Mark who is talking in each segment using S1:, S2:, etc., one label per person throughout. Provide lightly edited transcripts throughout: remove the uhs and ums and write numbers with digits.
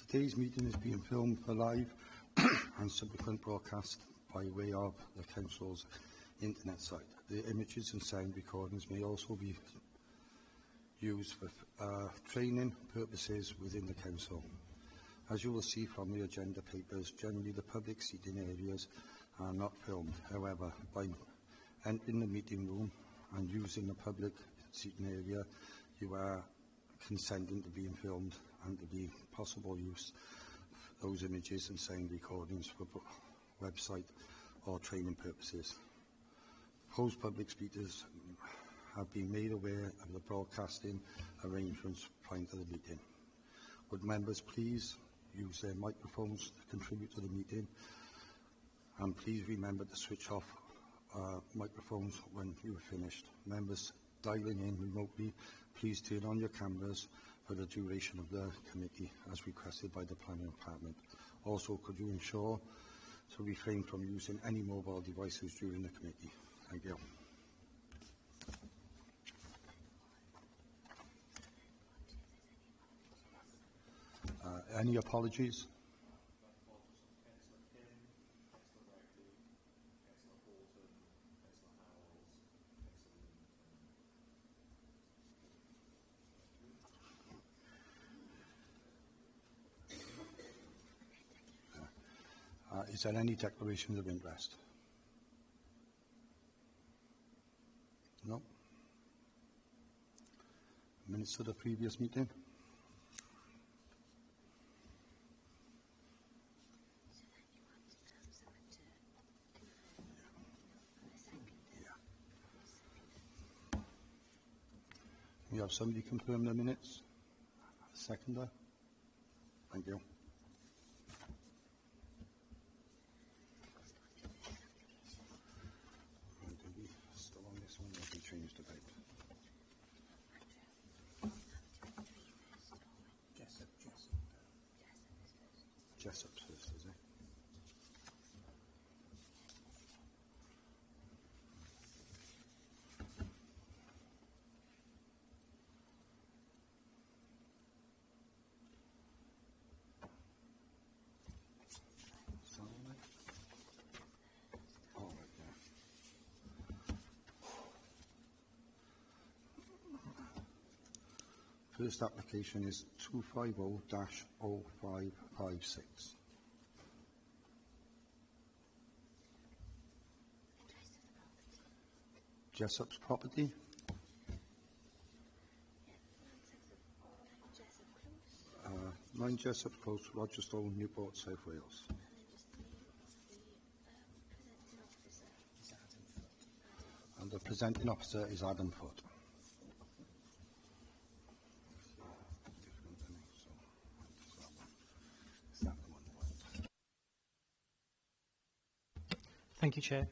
S1: Today's meeting is being filmed for live and subsequent broadcast by way of the Council's internet site. The images and sound recordings may also be used for training purposes within the Council. As you will see from the agenda papers, generally the public seating areas are not filmed. However, by entering the meeting room and using the public seating area, you are consenting to being filmed and to be possible use of those images and sound recordings for website or training purposes. Proposed public speakers have been made aware of the broadcasting arrangements prior to the meeting. Would members please use their microphones to contribute to the meeting, and please remember to switch off microphones when you are finished. Members dialing in remotely, please turn on your cameras for the duration of the committee as requested by the Planning Department. Also, could you ensure to refrain from using any mobile devices during the committee? Thank you. Any apologies? Is there any declarations of interest? No? Minutes of the previous meeting? We have somebody confirm the minutes? Seconder? Thank you. Still on this one, or have we changed the date? Jessup's first, is it? First application is 250-0556. Jessup's property. 9 Jessup Close, Rogerstone, Newport, South Wales. And the presenting officer is Adam Foote.
S2: Thank you, Chair.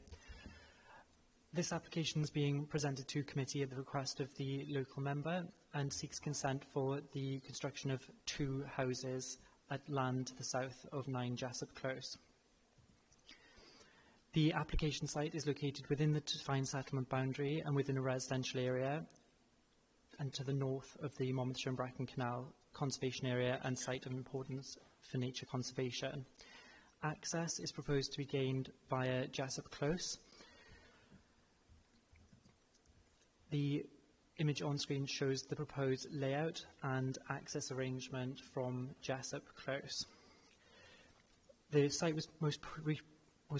S2: This application is being presented to committee at the request of the local member and seeks consent for the construction of 2 houses at land to the south of 9 Jessup Close. The application site is located within the defined settlement boundary and within a residential area and to the north of the Monmouthshire and Brecon Canal conservation area and site of importance for nature conservation. Access is proposed to be gained via Jessup Close. The image on screen shows the proposed layout and access arrangement from Jessup Close. The site was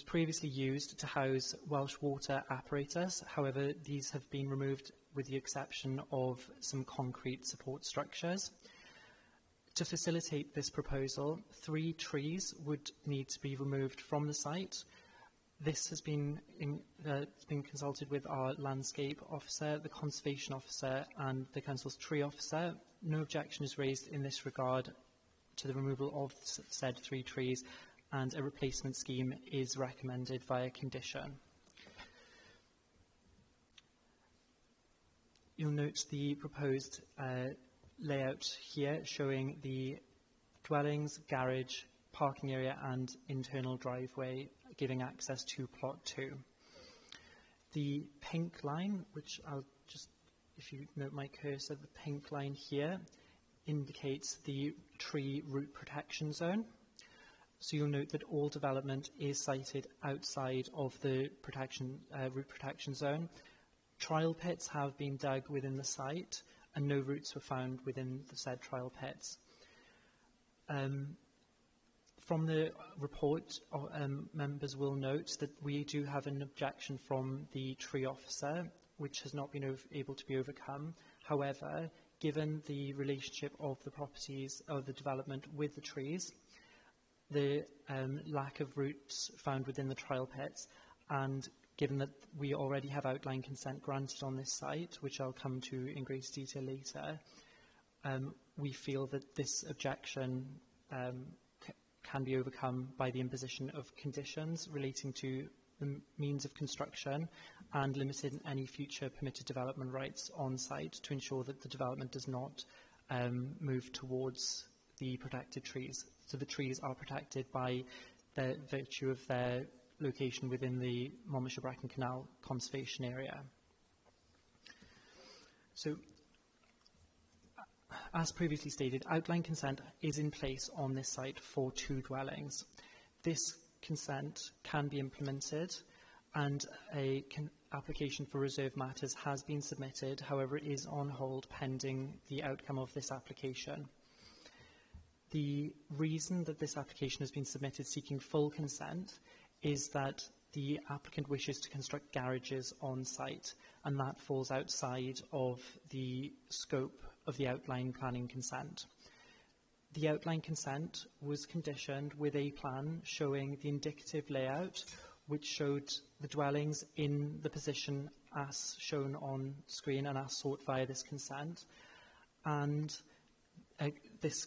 S2: previously used to house Welsh water apparatus. However, these have been removed with the exception of some concrete support structures. To facilitate this proposal, 3 trees would need to be removed from the site. This has been consulted with our landscape officer, the conservation officer and the council's tree officer. No objection is raised in this regard to the removal of said 3 trees, and a replacement scheme is recommended via condition. You'll note the proposed layout here showing the dwellings, garage, parking area and internal driveway giving access to plot 2. The pink line, which I'll just, if you note my cursor, the pink line here indicates the tree root protection zone. So you'll note that all development is sited outside of the root protection zone. Trial pits have been dug within the site, and no roots were found within the said trial pits. From the report, members will note that we do have an objection from the tree officer, which has not been able to be overcome. However, given the relationship of the properties of the development with the trees, the lack of roots found within the trial pits, and given that we already have outline consent granted on this site, which I'll come to in greater detail later, we feel that this objection can be overcome by the imposition of conditions relating to the means of construction and limiting any future permitted development rights on site to ensure that the development does not move towards the protected trees. So the trees are protected by the virtue of their location within the Monmouthshire-Brecon Canal Conservation Area. So, as previously stated, outline consent is in place on this site for 2 dwellings. This consent can be implemented, and an application for reserve matters has been submitted. However, it is on hold pending the outcome of this application. The reason that this application has been submitted seeking full consent is that the applicant wishes to construct garages on site, and that falls outside of the scope of the outline planning consent. The outline consent was conditioned with a plan showing the indicative layout, which showed the dwellings in the position as shown on screen and as sought via this consent. And this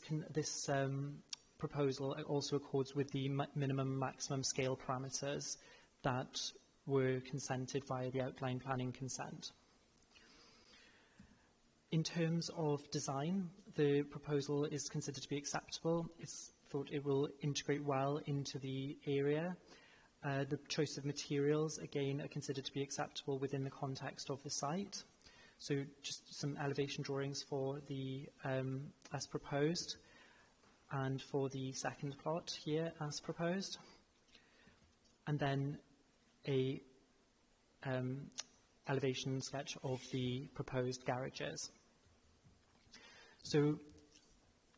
S2: proposal also accords with the minimum and maximum scale parameters that were consented via the outline planning consent. In terms of design, the proposal is considered to be acceptable. It's thought it will integrate well into the area. The choice of materials, again, are considered to be acceptable within the context of the site. So just some elevation drawings for the as proposed, and for the second plot here as proposed, and then a elevation sketch of the proposed garages. So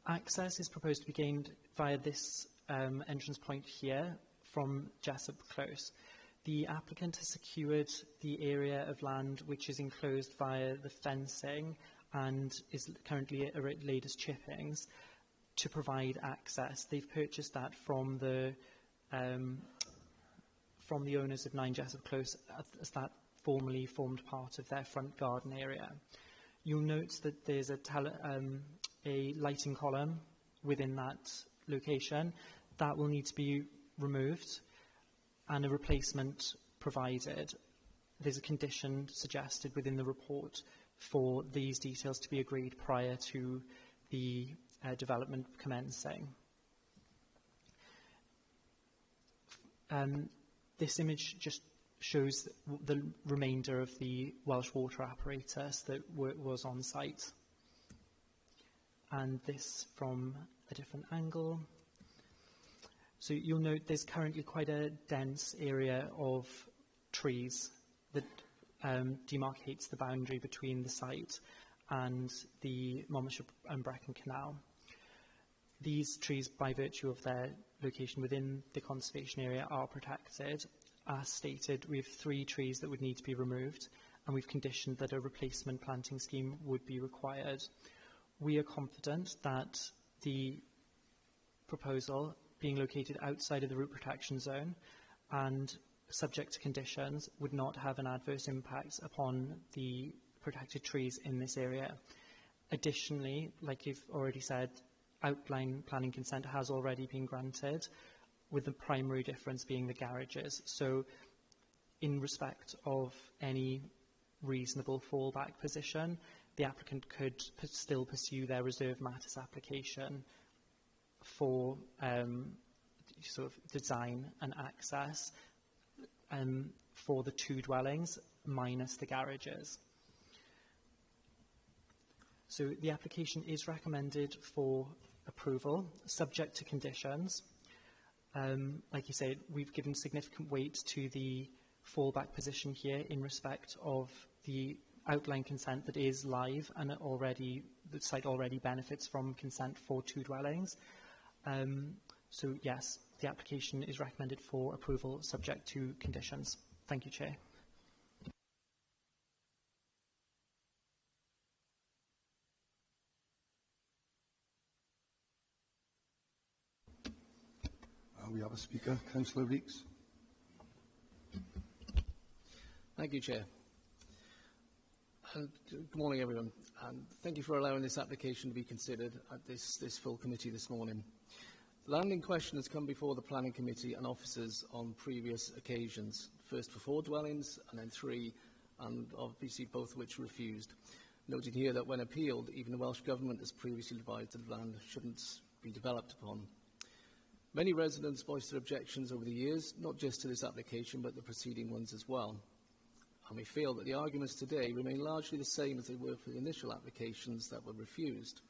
S2: access is proposed to be gained via this entrance point here from Jessup Close. The applicant has secured the area of land which is enclosed via the fencing and is currently laid as chippings to provide access. They've purchased that from the owners of 9 Jessup Close, as that formerly formed part of their front garden area. You'll note that there's a lighting column within that location. That will need to be removed and a replacement provided. There's a condition suggested within the report for these details to be agreed prior to the development commencing. This image just shows the remainder of the Welsh water apparatus that was on site. And this from a different angle. So you'll note there's currently quite a dense area of trees that demarcates the boundary between the site and the Monmouthshire and Brecon Canal. These trees, by virtue of their location within the conservation area, are protected. As stated, we have 3 trees that would need to be removed, and we've conditioned that a replacement planting scheme would be required. We are confident that the proposal, being located outside of the root protection zone and subject to conditions, would not have an adverse impact upon the protected trees in this area. Additionally, like you've already said, outline planning consent has already been granted, with the primary difference being the garages. So in respect of any reasonable fallback position, the applicant could still pursue their reserve matters application for sort of design and access for the 2 dwellings minus the garages. So the application is recommended for approval, subject to conditions. Like you said, we've given significant weight to the fallback position here in respect of the outline consent that is live and the site already benefits from consent for 2 dwellings. So yes, the application is recommended for approval subject to conditions. Thank you, Chair.
S1: We have a speaker, Councillor Reeks.
S3: Thank you, Chair. Good morning, everyone. And thank you for allowing this application to be considered at this full committee this morning. The land in question has come before the Planning Committee and officers on previous occasions, first for 4 dwellings and then 3, and obviously both of which refused. Noting here that when appealed, even the Welsh Government has previously advised that the land shouldn't be developed upon. Many residents voiced their objections over the years, not just to this application, but the preceding ones as well. And we feel that the arguments today remain largely the same as they were for the initial applications that were refused.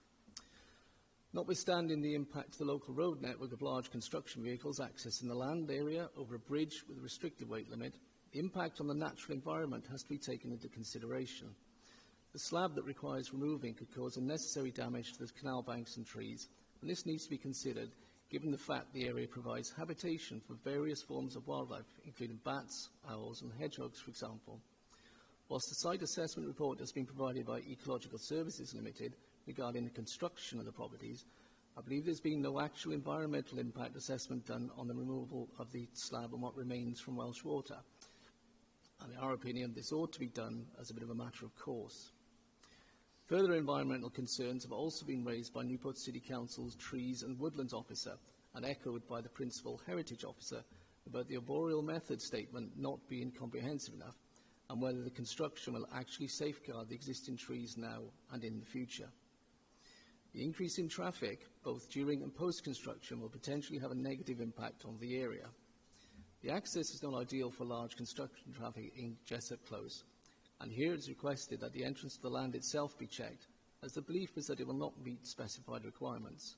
S3: Notwithstanding the impact to the local road network of large construction vehicles accessing the land area over a bridge with a restricted weight limit, the impact on the natural environment has to be taken into consideration. The slab that requires removing could cause unnecessary damage to the canal banks and trees, and this needs to be considered given the fact the area provides habitation for various forms of wildlife, including bats, owls and hedgehogs, for example. Whilst the site assessment report has been provided by Ecological Services Limited regarding the construction of the properties, I believe there's been no actual environmental impact assessment done on the removal of the slab and what remains from Welsh water. And in our opinion, this ought to be done as a bit of a matter of course. Further environmental concerns have also been raised by Newport City Council's Trees and Woodlands Officer and echoed by the Principal Heritage Officer about the arboreal method statement not being comprehensive enough and whether the construction will actually safeguard the existing trees now and in the future. The increase in traffic, both during and post-construction, will potentially have a negative impact on the area. The access is not ideal for large construction traffic in Jessup Close, and here it is requested that the entrance to the land itself be checked, as the belief is that it will not meet specified requirements.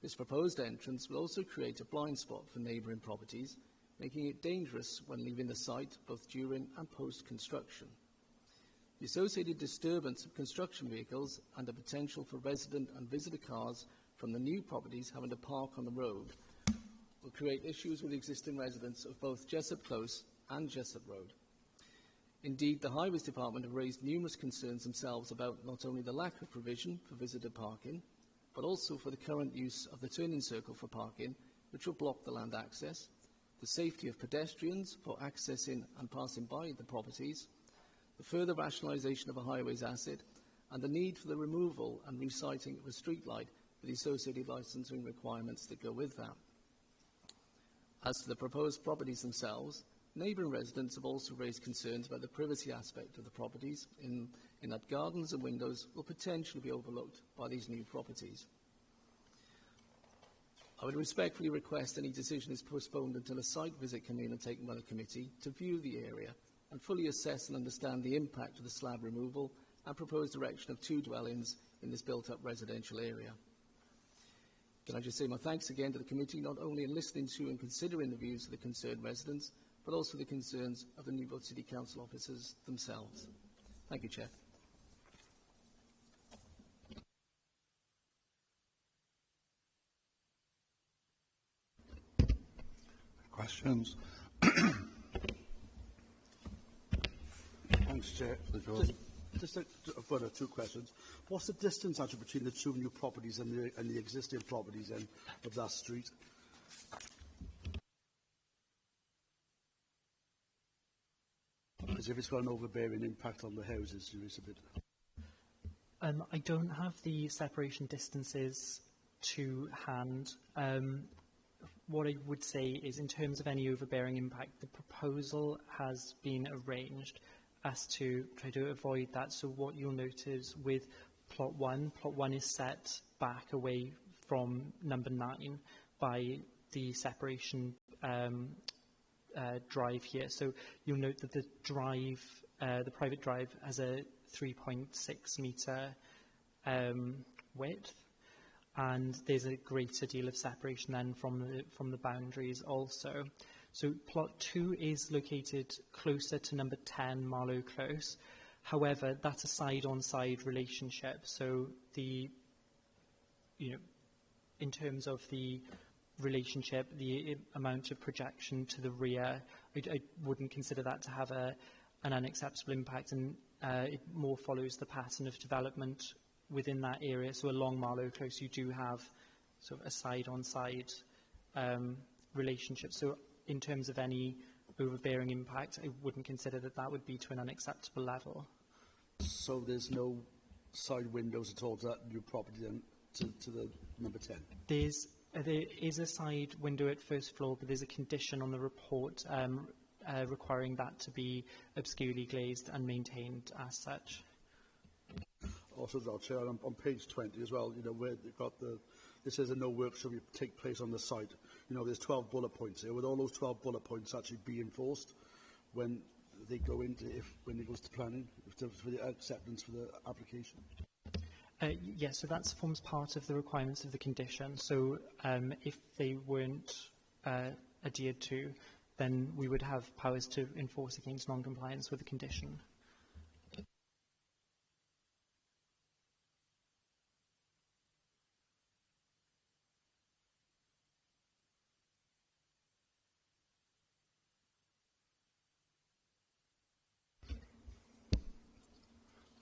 S3: This proposed entrance will also create a blind spot for neighbouring properties, making it dangerous when leaving the site both during and post-construction. The associated disturbance of construction vehicles and the potential for resident and visitor cars from the new properties having to park on the road will create issues with existing residents of both Jessup Close and Jessup Road. Indeed, the Highways Department have raised numerous concerns themselves about not only the lack of provision for visitor parking, but also for the current use of the turning circle for parking, which will block the land access, the safety of pedestrians for accessing and passing by the properties, the further rationalisation of a highways asset, and the need for the removal and resiting of a streetlight with the associated licensing requirements that go with that. As to the proposed properties themselves, neighbouring residents have also raised concerns about the privacy aspect of the properties in that gardens and windows will potentially be overlooked by these new properties. I would respectfully request any decision is postponed until a site visit can be undertaken by the committee to view the area and fully assess and understand the impact of the slab removal and proposed erection of 2 dwellings in this built-up residential area. Can I just say my thanks again to the committee, not only in listening to and considering the views of the concerned residents, but also the concerns of the Newport City Council officers themselves. Thank you, Chair.
S1: Questions?
S4: Thanks, Chair. I've got 2 questions. What's the distance actually between the 2 new properties and the existing properties of that street? As if it's got an overbearing impact on the houses, there is a bit.
S2: I don't have the separation distances to hand. What I would say is, in terms of any overbearing impact, the proposal has been arranged as to try to avoid that. So what you'll note is with plot 1 is set back away from number 9 by the separation drive here. So you'll note that the drive, the private drive, has a 3.6 metre width, and there's a greater deal of separation then from the boundaries also. So plot 2 is located closer to number 10 Marlow Close. However, that's a side-on-side relationship. So in terms of the relationship, the amount of projection to the rear, I wouldn't consider that to have an unacceptable impact, and it more follows the pattern of development within that area. So along Marlow Close, you do have sort of a side-on-side relationship. So in terms of any overbearing impact, I wouldn't consider that would be to an unacceptable level.
S4: So there's no side windows at all to that new property then, to the number 10?
S2: There is a side window at first floor, but there's a condition on the report requiring that to be obscurely glazed and maintained as such.
S4: Also, Chair, on page 20 as well, where they've got this says that no work shall take place on the site. There's 12 bullet points here. Would all those 12 bullet points actually be enforced when they go into, when it goes to planning, for the acceptance for the application?
S2: Yes, so that forms part of the requirements of the condition. So if they weren't adhered to, then we would have powers to enforce against non-compliance with the condition.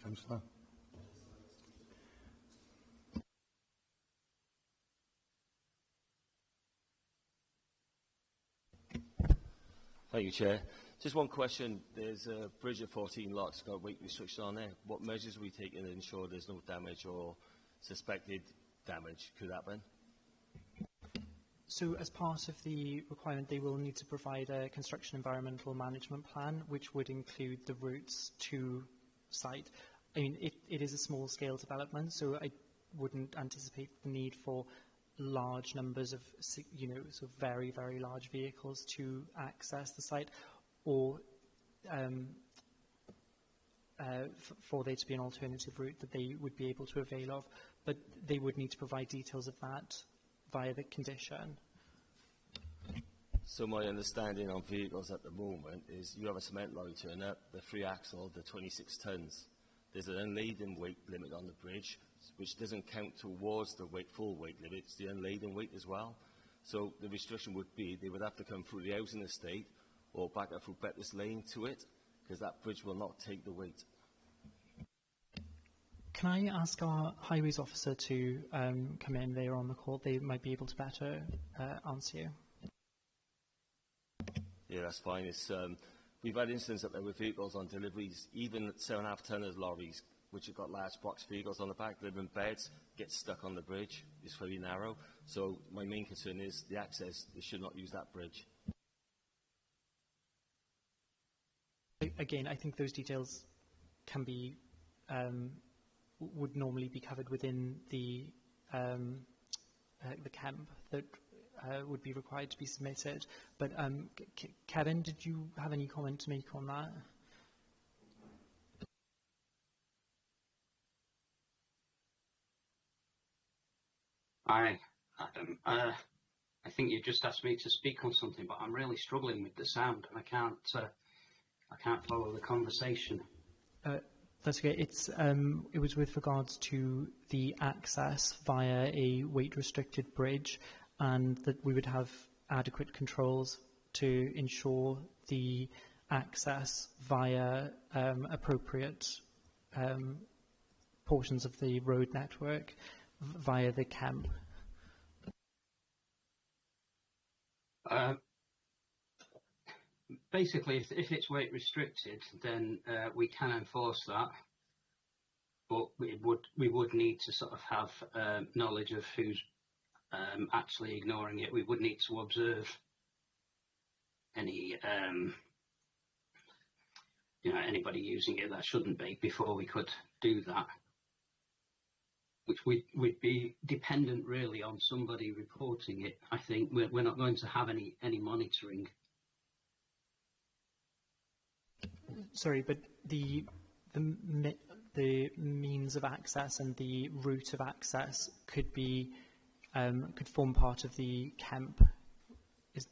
S1: Councillor.
S5: Thank you, Chair. Just one question. There's a bridge of 14 lots, got weight restriction on there. What measures are we taking to ensure there's no damage or suspected damage could happen?
S2: So as part of the requirement, they will need to provide a construction environmental management plan, which would include the routes to site. I mean, it is a small-scale development, so I wouldn't anticipate the need for large numbers of, sort of very, very large vehicles to access the site, or for there to be an alternative route that they would be able to avail of. But they would need to provide details of that via the condition.
S5: So my understanding on vehicles at the moment is you have a cement lorry turn up, the 3-axle, the 26 tonnes. There's an unladen weight limit on the bridge, which doesn't count towards the full weight limit. It's the unladen weight as well. So the restriction would be they would have to come through the housing estate or back up through Bettis Lane to it, because that bridge will not take the weight.
S2: Can I ask our highways officer to come in? They are on the call. They might be able to better answer you.
S5: Yeah, that's fine. We've had incidents up there with vehicles on deliveries, even 7.5 tonners lorries, which have got large box vehicles on the back, delivering beds, get stuck on the bridge. It's very narrow. So my main concern is the access. They should not use that bridge.
S2: Again, I think those details can be, would normally be covered within the camp that would be required to be submitted. But Kevin, did you have any comment to make on that?
S6: Hi, Adam. I think you just asked me to speak on something, but I'm really struggling with the sound, and I can't follow the conversation.
S2: That's okay. It was with regards to the access via a weight-restricted bridge, and that we would have adequate controls to ensure the access via appropriate portions of the road network via the camp.
S6: Basically, if it's weight restricted, then we can enforce that, but we would need to sort of have knowledge of who's actually ignoring it. We would need to observe any anybody using it that shouldn't be before we could do that, which we'd be dependent really on somebody reporting it. I think we're not going to have any monitoring.
S2: Sorry, but the the means of access and the route of access could be could form part of the Kemp.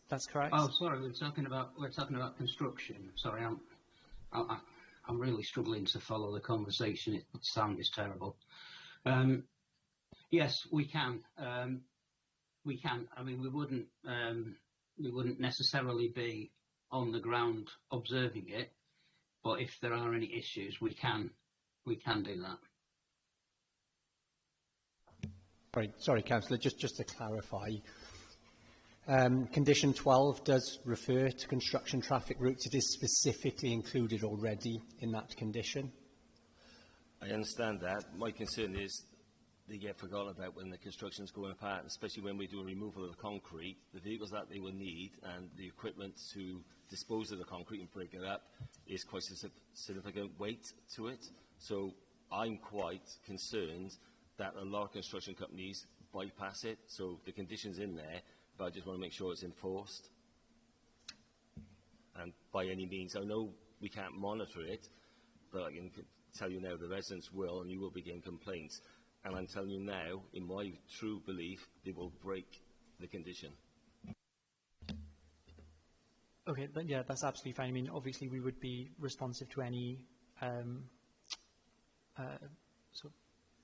S2: That's correct?
S6: Oh, sorry, we're talking about construction. Sorry, I'm really struggling to follow the conversation. The sound is terrible. Yes, we can. We can. I mean, we wouldn't necessarily be on the ground observing it, but if there are any issues, we can do that.
S7: Sorry, Councillor, just to clarify, condition 12 does refer to construction traffic routes. It is specifically included already in that condition.
S5: I understand that. My concern is they get forgotten about when the construction is going apart, especially when we do a removal of the concrete. The vehicles that they will need and the equipment to dispose of the concrete and break it up is quite significant weight to it. So I'm quite concerned that a lot of construction companies bypass it. So the condition's in there, but I just want to make sure it's enforced. And by any means, I know we can't monitor it, but I can tell you now the residents will, and you will begin complaints. And I'm telling you now, in my true belief, they will break the condition.
S2: Okay, yeah, that's absolutely fine. I mean, obviously we would be responsive to any sort of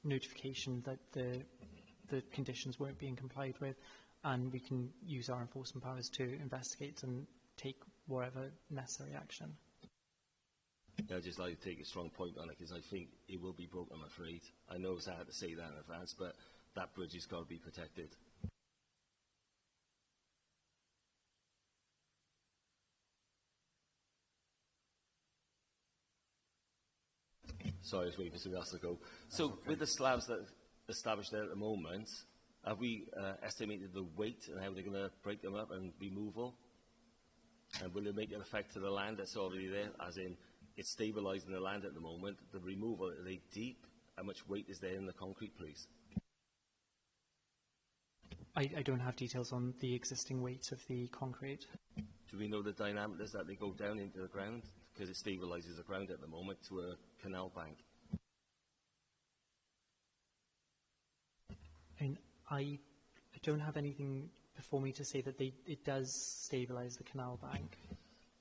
S2: notification that the conditions weren't being complied with, and we can use our enforcement powers to investigate and take whatever necessary action.
S5: Yeah, I'd just like to take a strong point on it because I think it will be broken, I'm afraid. I know it's hard to say that in advance, but that bridge has got to be protected. Sorry, I was waiting for somebody else to go. So, okay, with the slabs that are established there at the moment, have we estimated the weight and how they're going to break them up and removal? And will it make an effect to the land that's already there, as in it's stabilising the land at the moment? The removal, are they deep? How much weight is there in the concrete, please?
S2: I don't have details on the existing weight of the concrete.
S5: Do we know the diameters that they go down into the ground? Because it stabilises the ground at the moment to a canal bank.
S2: And I don't have anything before me to say that it does stabilise the canal bank.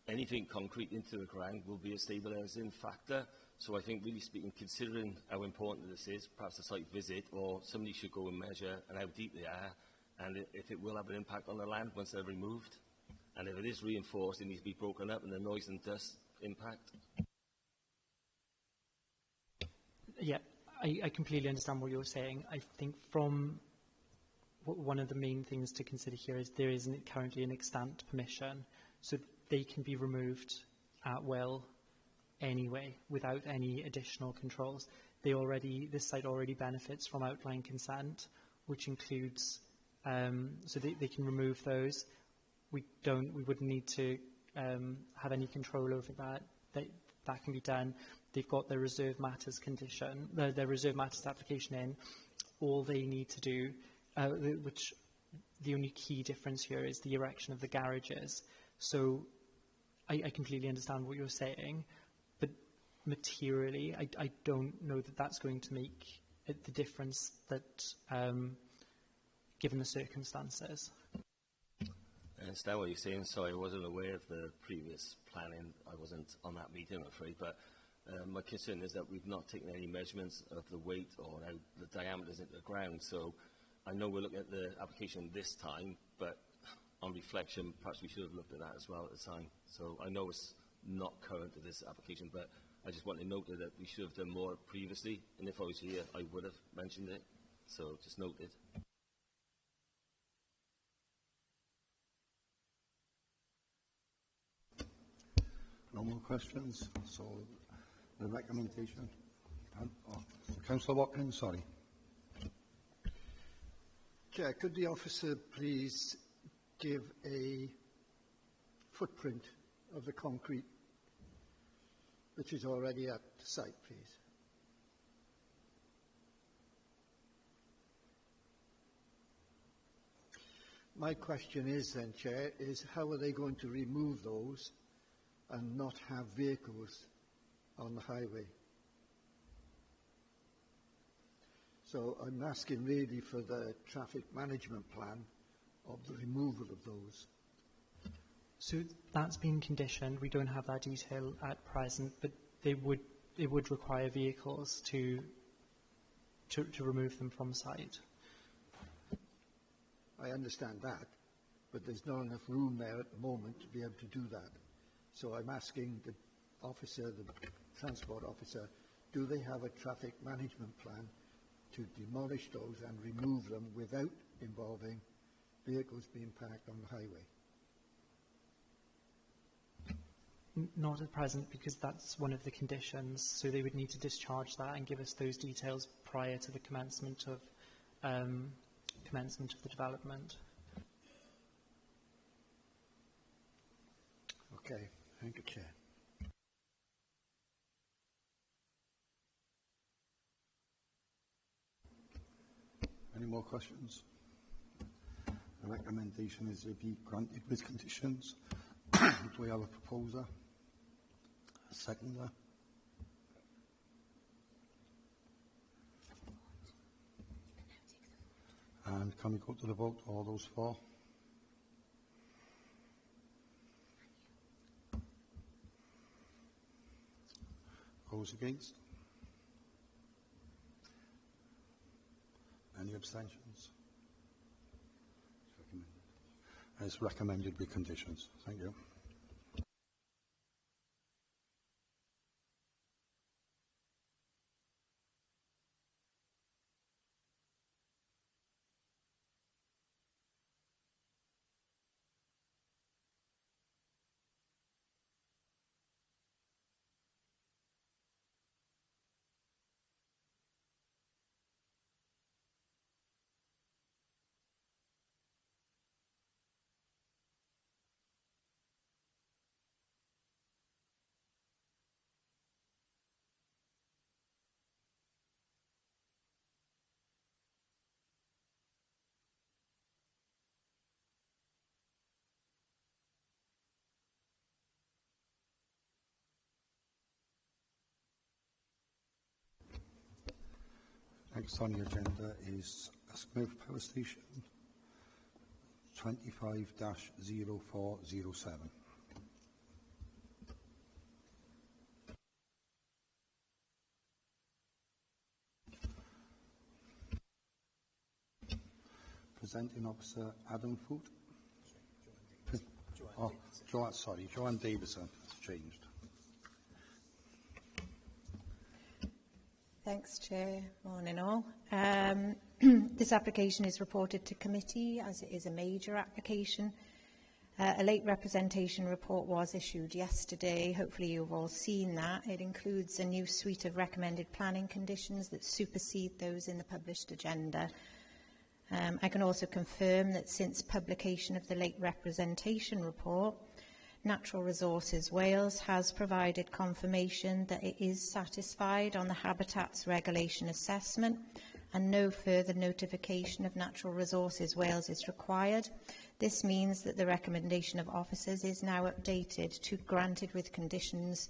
S5: Anything concrete into the ground will be a stabilising factor. So I think, really speaking, considering how important this is, perhaps a site visit or somebody should go and measure and how deep they are, and if it will have an impact on the land once they're removed. And if it is reinforced, it needs to be broken up and the noise and dust impact.
S2: Yeah, I completely understand what you're saying. I think from one of the main things to consider here is there isn't currently an extant permission, so they can be removed at will anyway without any additional controls. This site already benefits from outline consent, which includes so they can remove those. We wouldn't need to have any control over that. That can be done. They've got their reserve matters condition, their reserve matters application in. All they need to do, which the only key difference here is the erection of the garages. So I completely understand what you're saying, but materially, I don't know that that's going to make the difference that, given the circumstances.
S5: I understand what you're saying. Sorry, I wasn't aware of the previous planning. I wasn't on that meeting, I'm afraid, but my concern is that we've not taken any measurements of the weight or how the diameters into the ground. So I know we're looking at the application this time, but on reflection, perhaps we should have looked at that as well at the time. So I know it's not current to this application, but I just want to note that we should have done more previously, and if I was here, I would have mentioned it. So just noted.
S1: No more questions. So the recommendation. Councillor Watkins, sorry.
S8: Chair, could the officer please give a footprint of the concrete which is already at the site, please? My question is then, Chair, is how are they going to remove those and not have vehicles on the highway? So I'm asking really for the traffic management plan of the removal of those.
S2: So that's been conditioned. We don't have that detail at present, but it would require vehicles to remove them from site.
S8: I understand that, but there's not enough room there at the moment to be able to do that. So I'm asking the officer, the transport officer, do they have a traffic management plan to demolish those and remove them without involving vehicles being parked on the highway?
S2: Not at present, because that's one of the conditions. So they would need to discharge that and give us those details prior to the commencement of the development.
S8: Okay, thank you, Chair.
S1: Any more questions? The recommendation is to be granted with conditions. Do we have a proposer? A seconder? And can we go to the vote? All those for? Those against? Any abstentions? It's recommended with conditions. Thank you. Next on the agenda is Smith Power Station 25-0407. Presenting Officer Adam Foote. Joanne Davison. It's changed.
S9: Thanks, Chair. Morning all. This application is reported to committee as it is a major application. A late representation report was issued yesterday. Hopefully you've all seen that. It includes a new suite of recommended planning conditions that supersede those in the published agenda. I can also confirm that since publication of the late representation report, Natural Resources Wales has provided confirmation that it is satisfied on the Habitats Regulation Assessment and no further notification of Natural Resources Wales is required. This means that the recommendation of officers is now updated to granted with conditions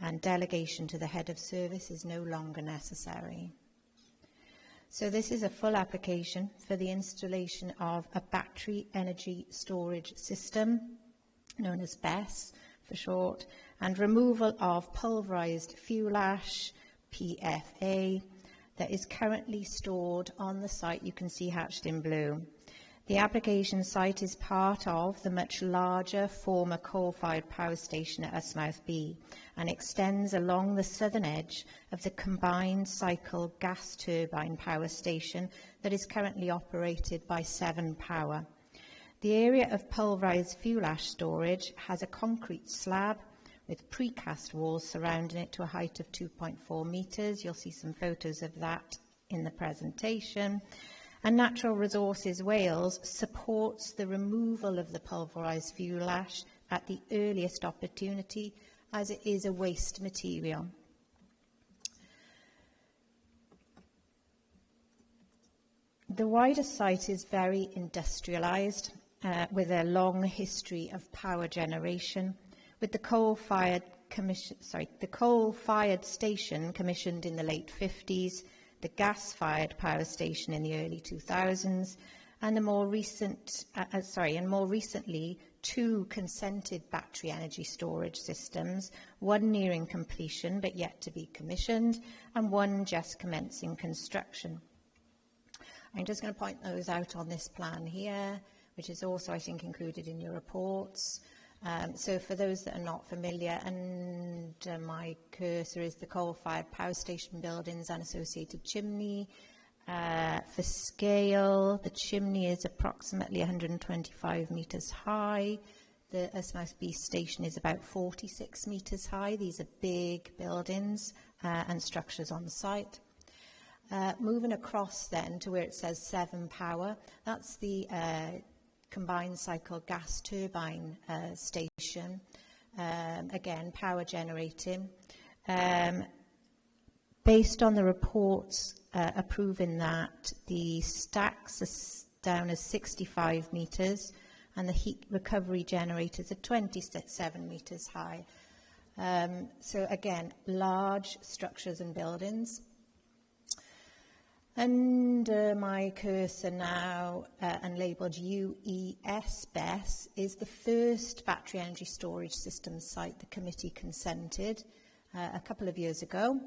S9: and delegation to the head of service is no longer necessary. So this is a full application for the installation of a battery energy storage system, known as BESS for short, and removal of pulverised fuel ash, PFA, that is currently stored on the site you can see hatched in blue. The application site is part of the much larger former coal-fired power station at Usmouth B and extends along the southern edge of the combined cycle gas turbine power station that is currently operated by Severn Power. The area of pulverised fuel ash storage has a concrete slab with precast walls surrounding it to a height of 2.4 metres. You'll see some photos of that in the presentation. And Natural Resources Wales supports the removal of the pulverised fuel ash at the earliest opportunity, as it is a waste material. The wider site is very industrialised, with a long history of power generation, with the coal-fired station commissioned in the late 50s, the gas-fired power station in the early 2000s, and more recently, 2 consented battery energy storage systems, one nearing completion but yet to be commissioned, and one just commencing construction. I'm just going to point those out on this plan here, which is also, I think, included in your reports. So for those that are not familiar, and my cursor is the coal-fired power station buildings and associated chimney. For scale, the chimney is approximately 125 metres high. The Ursmouth B station is about 46 metres high. These are big buildings and structures on the site. Moving across then to where it says 7 power, that's the combined cycle gas turbine station. Again, power generating. Based on the reports approving that, the stacks are down as 65 metres and the heat recovery generators are 27 metres high. So again, large structures and buildings. Under my cursor now, and labelled UES-BESS, is the first battery energy storage system site the committee consented a couple of years ago.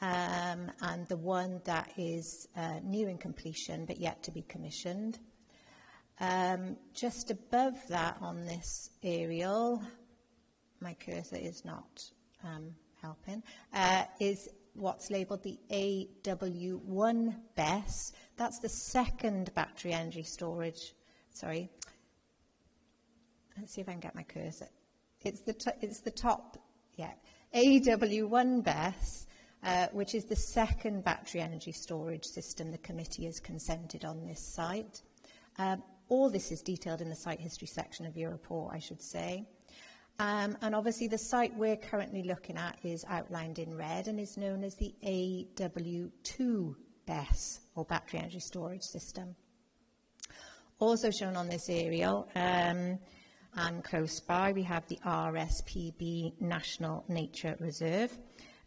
S9: And the one that is nearing completion but yet to be commissioned. Just above that on this aerial, my cursor is not helping, is what's labelled the AW1 BESS. That's the second battery energy storage. Sorry. Let's see if I can get my cursor. It's the top, yeah. AW1 BESS. Which is the second battery energy storage system the committee has consented on this site. All this is detailed in the site history section of your report, I should say. And obviously the site we're currently looking at is outlined in red and is known as the AW2 BESS, or battery energy storage system. Also shown on this aerial, and close by, we have the RSPB National Nature Reserve,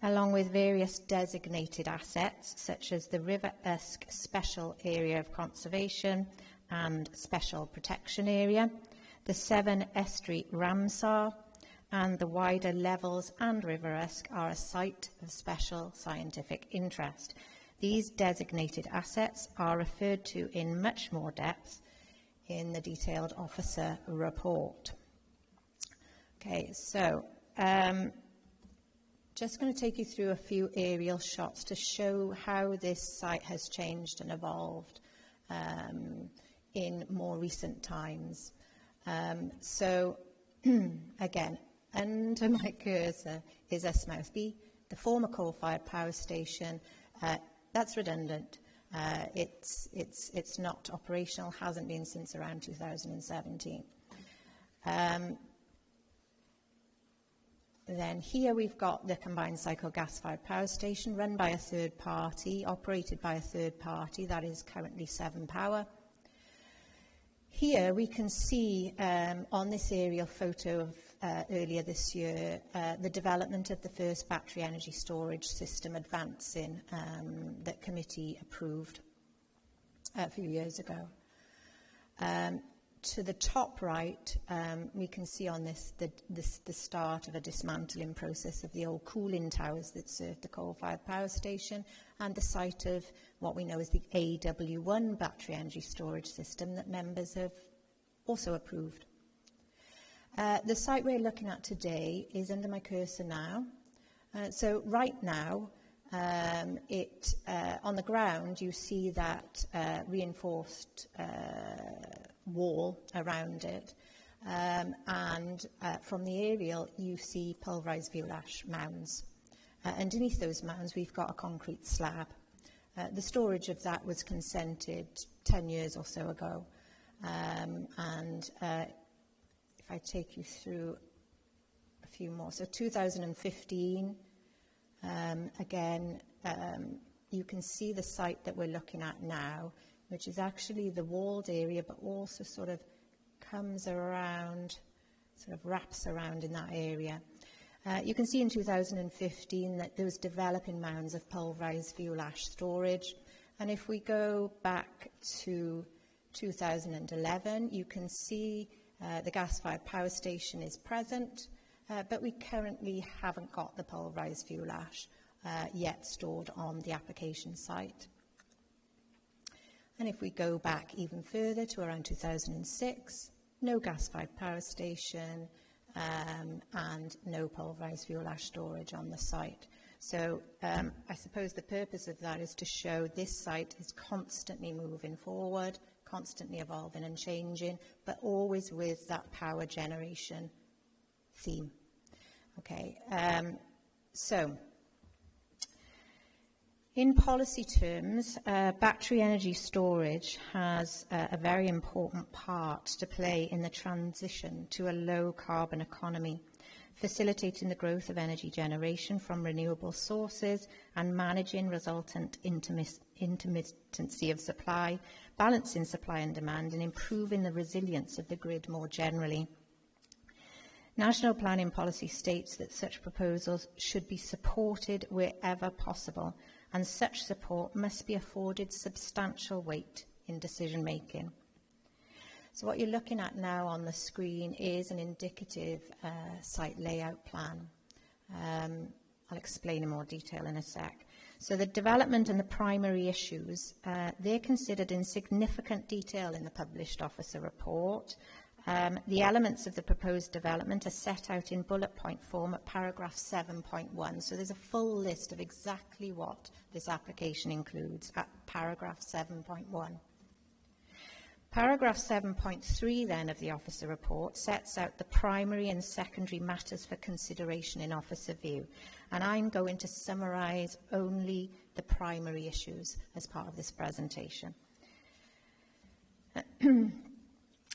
S9: along with various designated assets such as the River Usk Special Area of Conservation and Special Protection Area, the Severn Estuary Ramsar, and the wider Levels and River Usk are a site of special scientific interest. These designated assets are referred to in much more depth in the detailed officer report. Okay, so just going to take you through a few aerial shots to show how this site has changed and evolved in more recent times. So, again, under my cursor is Ursmouth B, the former coal-fired power station. That's redundant. It's not operational, hasn't been since around 2017. Then here we've got the combined cycle gas-fired power station run by a third party, operated by a third party, that is currently 7 Power. Here we can see on this aerial photo of earlier this year the development of the first battery energy storage system advancing that committee approved a few years ago. To the top right, we can see on this the start of a dismantling process of the old cooling towers that served the coal-fired power station and the site of what we know as the AW1 battery energy storage system that members have also approved. The site we're looking at today is under my cursor now. So right now, on the ground, you see that reinforced wall around it, and from the aerial, you see pulverised fuel ash mounds. Underneath those mounds, we've got a concrete slab. The storage of that was consented 10 years or so ago, and if I take you through a few more, so 2015. Again, you can see the site that we're looking at now, which is actually the walled area, but also sort of comes around, sort of wraps around in that area. You can see in 2015 that there was developing mounds of pulverised fuel ash storage. And if we go back to 2011, you can see the gas-fired power station is present, but we currently haven't got the pulverised fuel ash yet stored on the application site. And if we go back even further to around 2006, no gas-fired power station and no pulverised fuel ash storage on the site. So I suppose the purpose of that is to show this site is constantly moving forward, constantly evolving and changing, but always with that power generation theme. Okay, so in policy terms, battery energy storage has a very important part to play in the transition to a low carbon economy, facilitating the growth of energy generation from renewable sources and managing resultant intermittency of supply, balancing supply and demand, and improving the resilience of the grid more generally. National planning policy states that such proposals should be supported wherever possible, and such support must be afforded substantial weight in decision making. So what you're looking at now on the screen is an indicative site layout plan. I'll explain in more detail in a sec. So the development and the primary issues, they're considered in significant detail in the published officer report. The elements of the proposed development are set out in bullet point form at paragraph 7.1. So there's a full list of exactly what this application includes at paragraph 7.1. Paragraph 7.3 then of the officer report sets out the primary and secondary matters for consideration in officer view, and I'm going to summarise only the primary issues as part of this presentation.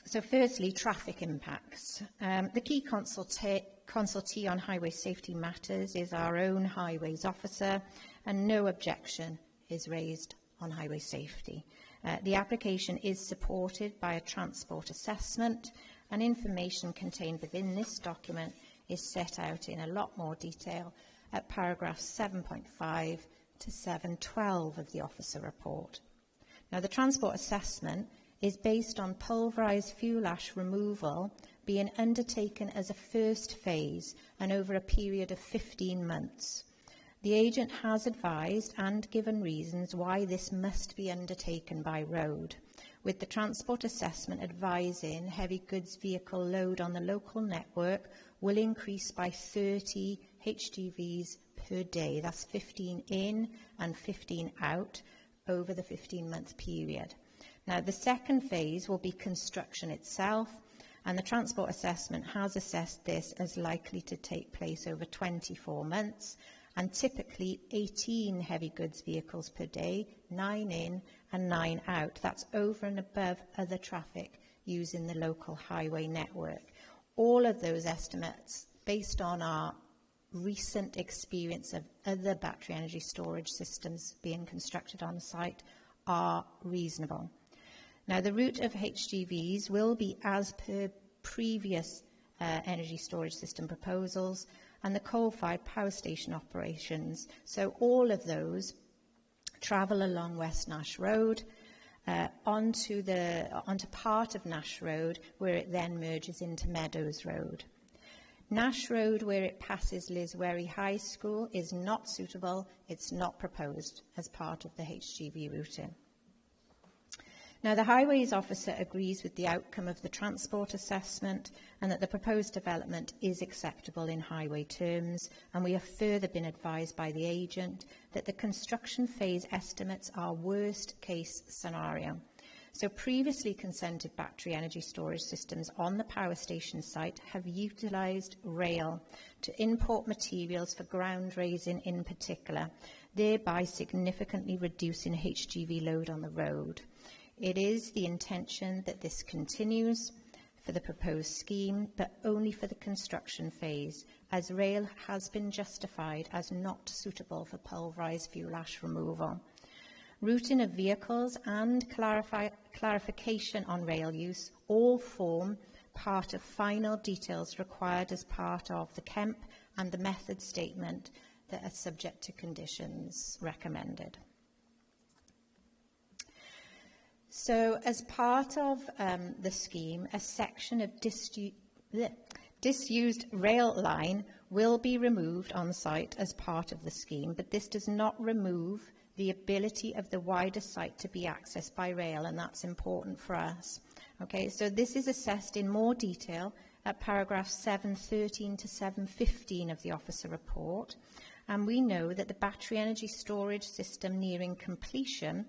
S9: So firstly, traffic impacts. The key consultee on highway safety matters is our own highways officer, and no objection is raised on highway safety. The application is supported by a transport assessment, and information contained within this document is set out in a lot more detail at paragraphs 7.5 to 7.12 of the officer report. Now, the transport assessment is based on pulverised fuel ash removal being undertaken as a first phase and over a period of 15 months. The agent has advised and given reasons why this must be undertaken by road, with the transport assessment advising heavy goods vehicle load on the local network will increase by 30 HGVs per day. That's 15 in and 15 out over the 15-month period. Now, the second phase will be construction itself, and the transport assessment has assessed this as likely to take place over 24 months, and typically 18 heavy goods vehicles per day, 9 in and 9 out. That's over and above other traffic using the local highway network. All of those estimates, based on our recent experience of other battery energy storage systems being constructed on site, are reasonable. Now, the route of HGVs will be as per previous energy storage system proposals and the coal-fired power station operations. So all of those travel along West Nash Road onto part of Nash Road, where it then merges into Meadows Road. Nash Road, where it passes Liswerry High School, is not suitable. It's not proposed as part of the HGV routing. Now, the Highways Officer agrees with the outcome of the transport assessment and that the proposed development is acceptable in highway terms, and we have further been advised by the agent that the construction phase estimates are worst case scenario. So previously consented battery energy storage systems on the power station site have utilised rail to import materials for ground raising in particular, thereby significantly reducing HGV load on the road. It is the intention that this continues for the proposed scheme, but only for the construction phase, as rail has been justified as not suitable for pulverised fuel ash removal. Routing of vehicles and clarification on rail use all form part of final details required as part of the KEMP and the method statement that are subject to conditions recommended. So, as part of the scheme, a section of disused rail line will be removed on site as part of the scheme, but this does not remove the ability of the wider site to be accessed by rail, and that's important for us. Okay, so this is assessed in more detail at paragraphs 713 to 715 of the officer report, and we know that the battery energy storage system nearing completion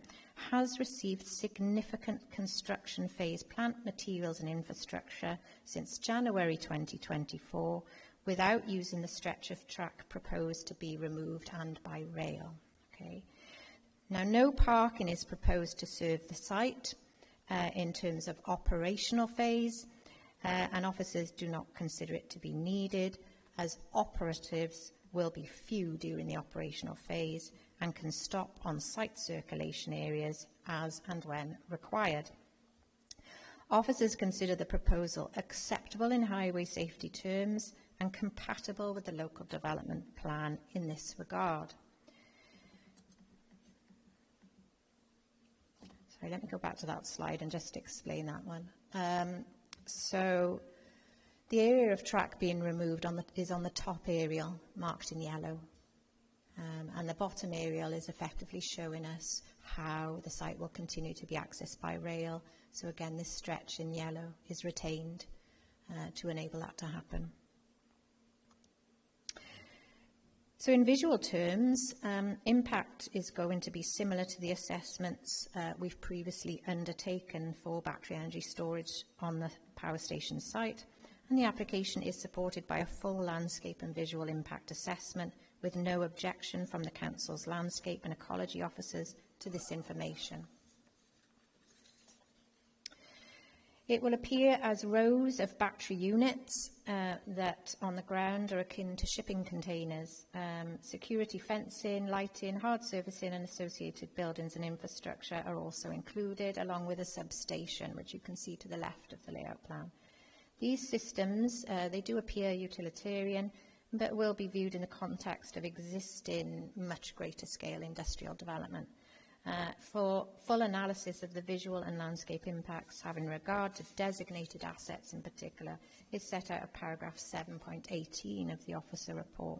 S9: has received significant construction phase plant materials and infrastructure since January 2024 without using the stretch of track proposed to be removed and by rail. Okay. Now, no parking is proposed to serve the site in terms of operational phase, and officers do not consider it to be needed, as operatives will be few during the operational phase and can stop on site circulation areas as and when required. Officers consider the proposal acceptable in highway safety terms and compatible with the local development plan in this regard. Sorry, let me go back to that slide and just explain that one. So the area of track being removed is on the top aerial, marked in yellow. And the bottom aerial is effectively showing us how the site will continue to be accessed by rail. So again, this stretch in yellow is retained to enable that to happen. So in visual terms, impact is going to be similar to the assessments we've previously undertaken for battery energy storage on the power station site, and the application is supported by a full landscape and visual impact assessment with no objection from the Council's landscape and ecology officers to this information. It will appear as rows of battery units that on the ground are akin to shipping containers. Security fencing, lighting, hard surfacing and associated buildings and infrastructure are also included, along with a substation, which you can see to the left of the layout plan. These systems, they do appear utilitarian, but will be viewed in the context of existing much greater scale industrial development. For full analysis of the visual and landscape impacts having regard to designated assets in particular is set out of paragraph 7.18 of the officer report.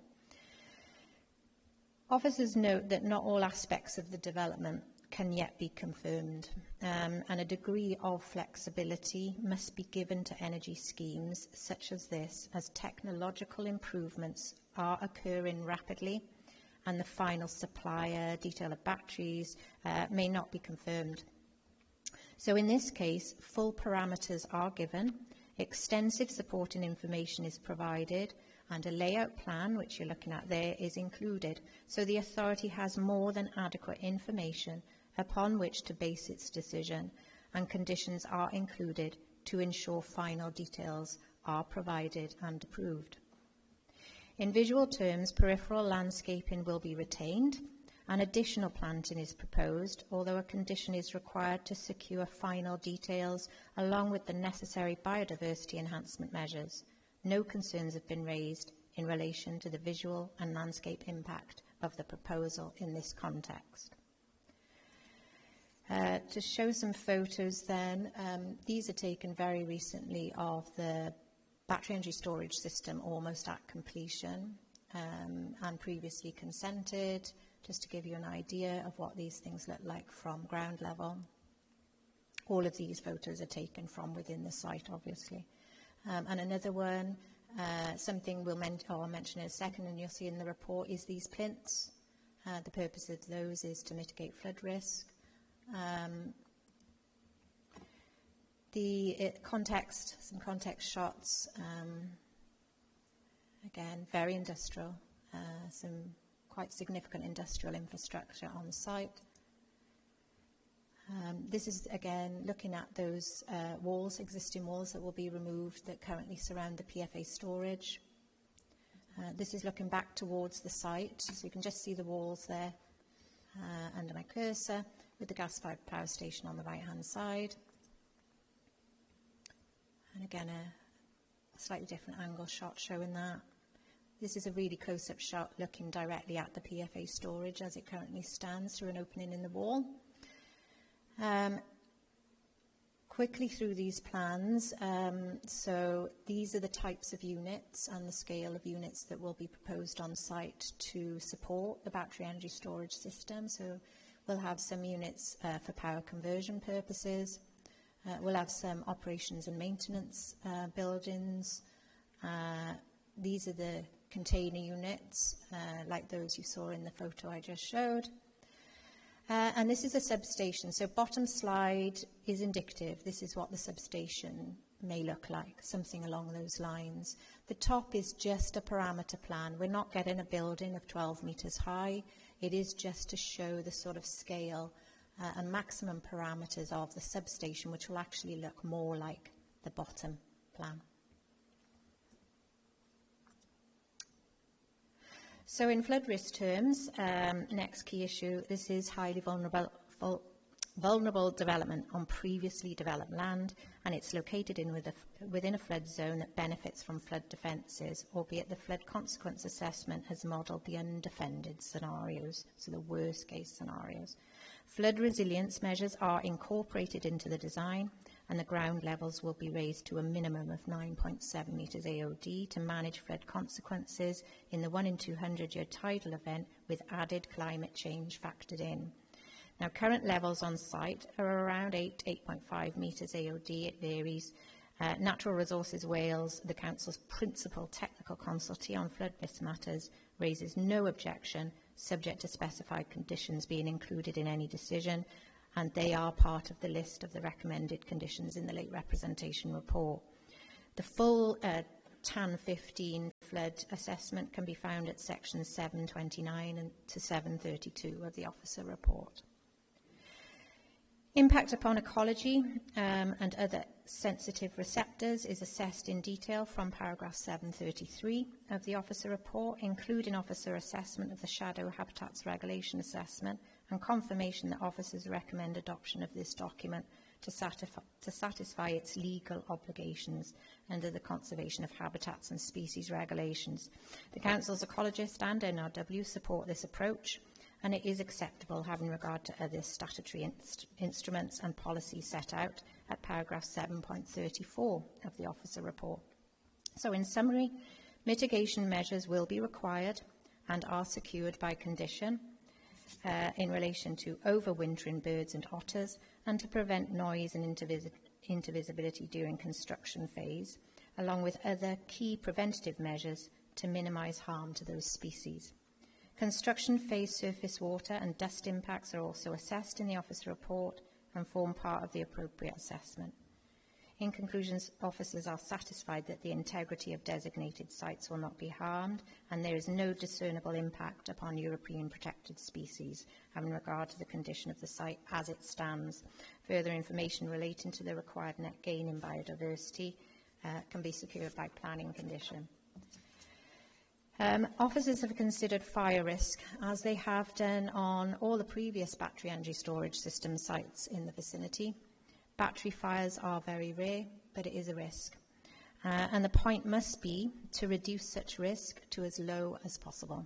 S9: Officers note that not all aspects of the development can yet be confirmed, and a degree of flexibility must be given to energy schemes such as this, as technological improvements are occurring rapidly and the final supplier detail of batteries may not be confirmed. So in this case, full parameters are given, extensive supporting information is provided, and a layout plan, which you're looking at there, is included. So the authority has more than adequate information upon which to base its decision, and conditions are included to ensure final details are provided and approved. In visual terms, peripheral landscaping will be retained and additional planting is proposed, although a condition is required to secure final details along with the necessary biodiversity enhancement measures. No concerns have been raised in relation to the visual and landscape impact of the proposal in this context. To show some photos then, these are taken very recently of the battery energy storage system almost at completion and previously consented, just to give you an idea of what these things look like from ground level. All of these photos are taken from within the site, obviously. And another one, something I'll mention in a second, and you'll see in the report, is these plinths. The purpose of those is to mitigate flood risk. Some context shots, again, very industrial, some quite significant industrial infrastructure on the site. This is, again, looking at those existing walls that will be removed that currently surround the PFA storage. This is looking back towards the site, so you can just see the walls there under my cursor, with the gas-fired power station on the right-hand side. And again, slightly different angle shot showing that. This is a really close-up shot looking directly at the PFA storage as it currently stands through an opening in the wall. Quickly through these plans, so these are the types of units and the scale of units that will be proposed on site to support the battery energy storage system. So we'll have some units for power conversion purposes. We'll have some operations and maintenance buildings. These are the container units, like those you saw in the photo I just showed. And this is a substation. So bottom slide is indicative. This is what the substation may look like, something along those lines. The top is just a parameter plan. We're not getting a building of 12 metres high. It is just to show the sort of scale and maximum parameters of the substation, which will actually look more like the bottom plan. So in flood risk terms, next key issue, this is highly vulnerable development on previously developed land, and it's located within a flood zone that benefits from flood defences, albeit the flood consequence assessment has modelled the undefended scenarios, so the worst case scenarios. Flood resilience measures are incorporated into the design, and the ground levels will be raised to a minimum of 9.7 metres AOD to manage flood consequences in the 1 in 200 year tidal event, with added climate change factored in. Now, current levels on site are around 8.5 metres AOD. It varies. Natural Resources Wales, the Council's principal technical consultee on flood risk matters, raises no objection, subject to specified conditions being included in any decision, and they are part of the list of the recommended conditions in the late representation report. The full TAN 15 flood assessment can be found at sections 729 and to 732 of the officer report. Impact upon ecology and other sensitive receptors is assessed in detail from paragraph 733 of the officer report, including officer assessment of the shadow habitats regulation assessment and confirmation that officers recommend adoption of this document to satisfy its legal obligations under the Conservation of Habitats and Species regulations. The Council's ecologists and NRW support this approach, and it is acceptable having regard to other statutory instruments and policies set out at paragraph 7.34 of the officer report. So in summary, mitigation measures will be required and are secured by condition in relation to overwintering birds and otters, and to prevent noise and intervisibility during construction phase, along with other key preventative measures to minimise harm to those species. Construction phase surface water and dust impacts are also assessed in the officer report and form part of the appropriate assessment. In conclusion, officers are satisfied that the integrity of designated sites will not be harmed, and there is no discernible impact upon European protected species having regard to the condition of the site as it stands. Further information relating to the required net gain in biodiversity can be secured by planning condition. Officers have considered fire risk, as they have done on all the previous battery energy storage system sites in the vicinity. Battery fires are very rare, but it is a risk. And the point must be to reduce such risk to as low as possible.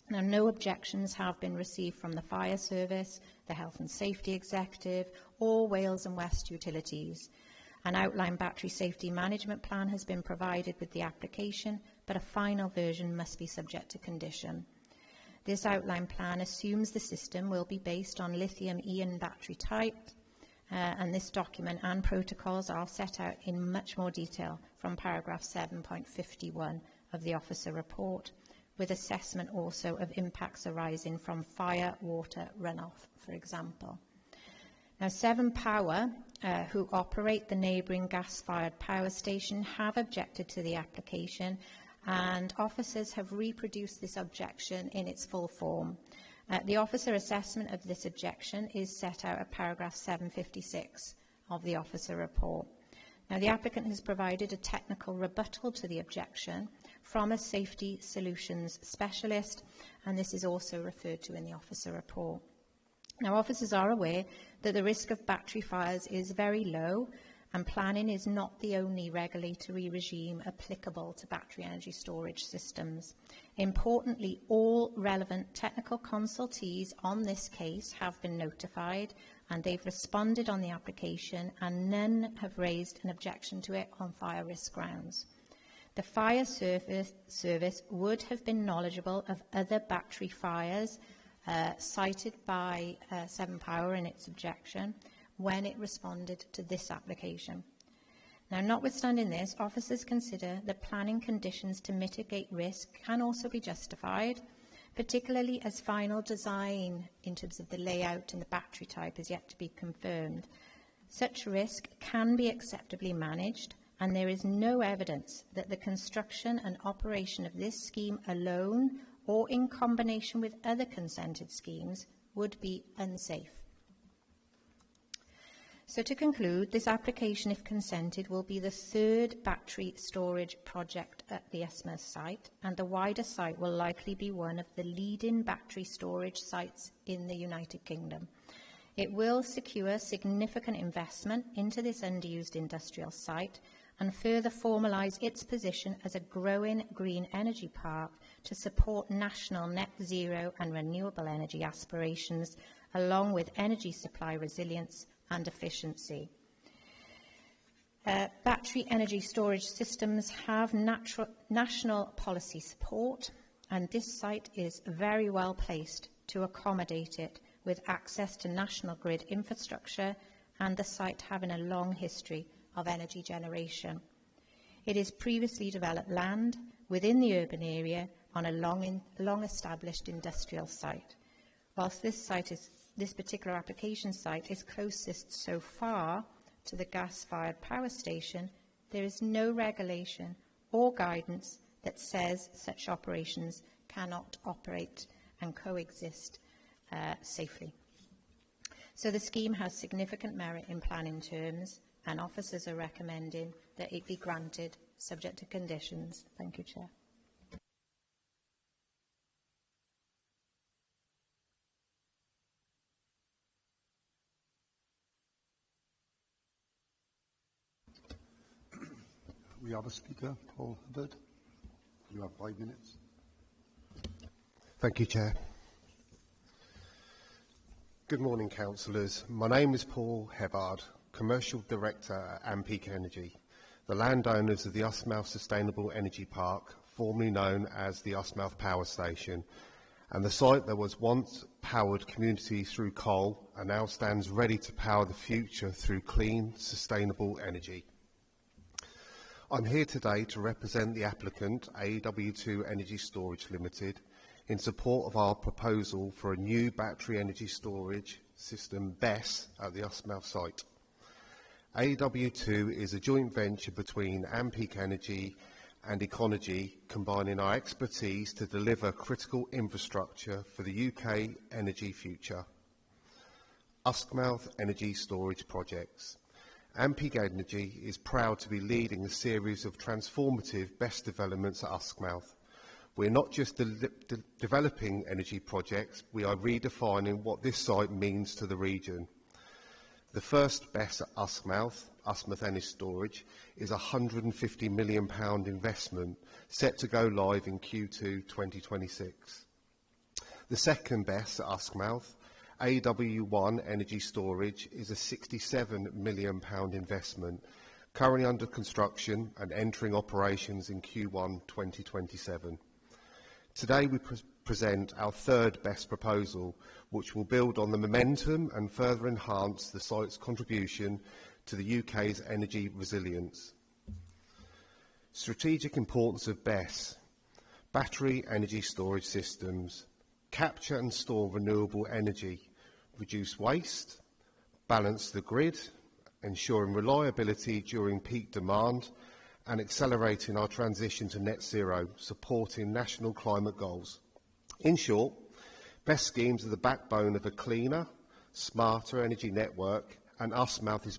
S9: Now, no objections have been received from the Fire Service, the Health and Safety Executive, or Wales and West Utilities. An outline battery safety management plan has been provided with the application, but a final version must be subject to condition. This outline plan assumes the system will be based on lithium-ion battery type, and this document and protocols are set out in much more detail from paragraph 7.51 of the officer report, with assessment also of impacts arising from fire, water, runoff, for example. Now, Severn Power, who operate the neighbouring gas-fired power station, have objected to the application, and officers have reproduced this objection in its full form. The officer assessment of this objection is set out at paragraph 756 of the officer report. Now, the applicant has provided a technical rebuttal to the objection from a safety solutions specialist, and this is also referred to in the officer report. Now, officers are aware that the risk of battery fires is very low, and planning is not the only regulatory regime applicable to battery energy storage systems. Importantly, all relevant technical consultees on this case have been notified, and they've responded on the application, and none have raised an objection to it on fire risk grounds. The fire service would have been knowledgeable of other battery fires cited by Severn Power in its objection when it responded to this application. Now, notwithstanding this, officers consider that planning conditions to mitigate risk can also be justified, particularly as final design in terms of the layout and the battery type is yet to be confirmed. Such risk can be acceptably managed, and there is no evidence that the construction and operation of this scheme alone or in combination with other consented schemes would be unsafe. So to conclude, this application, if consented, will be the third battery storage project at the Ysmys site, and the wider site will likely be one of the leading battery storage sites in the United Kingdom. It will secure significant investment into this underused industrial site and further formalise its position as a growing green energy park to support national net zero and renewable energy aspirations, along with energy supply resilience and efficiency. Battery energy storage systems have national policy support, and this site is very well placed to accommodate it, with access to national grid infrastructure and the site having a long history of energy generation. It is previously developed land within the urban area on a long-established industrial site. Whilst this particular application site is closest so far to the gas-fired power station, there is no regulation or guidance that says such operations cannot operate and coexist safely. So the scheme has significant merit in planning terms, and officers are recommending that it be granted subject to conditions. Thank you, Chair.
S1: We have a speaker, Paul Hubbard. You have 5 minutes.
S10: Thank you, Chair. Good morning, councillors. My name is Paul Hubbard, Commercial Director at Ampeak Energy, the landowners of the Ysmys Sustainable Energy Park, formerly known as the Ysmys Power Station, and the site that was once powered communities through coal and now stands ready to power the future through clean, sustainable energy. I'm here today to represent the applicant, AEW2 Energy Storage Limited, in support of our proposal for a new battery energy storage system, BESS, at the Ysmys site. AEW2 is a joint venture between Ampeak Energy and Econergy, combining our expertise to deliver critical infrastructure for the UK energy future. Ysmys Energy Storage Projects. Ampeak Energy is proud to be leading a series of transformative BESS developments at Ysmys. We're not just developing energy projects, we are redefining what this site means to the region. The first BESS at Ysmys Energy Storage, is a £150 million investment set to go live in Q2 2026. The second BESS at Ysmys, AW1 Energy Storage, is a £67 million investment, currently under construction and entering operations in Q1 2027. Today we present our third BESS proposal, which will build on the momentum and further enhance the site's contribution to the UK's energy resilience. Strategic importance of BESS. Battery energy storage systems. Capture and store renewable energy, reduce waste, balance the grid, ensuring reliability during peak demand, and accelerating our transition to net zero, supporting national climate goals. In short, BESS schemes are the backbone of a cleaner, smarter energy network, and Ysmys is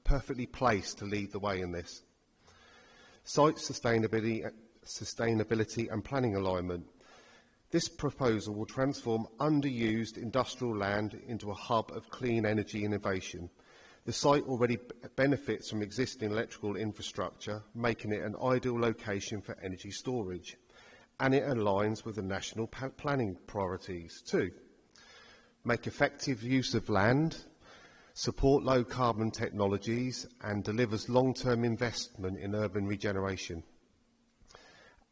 S10: perfectly placed to lead the way in this. Site sustainability and planning alignment. This proposal will transform underused industrial land into a hub of clean energy innovation. The site already benefits from existing electrical infrastructure, making it an ideal location for energy storage, and it aligns with the national planning priorities too. Make effective use of land, support low carbon technologies, and delivers long-term investment in urban regeneration.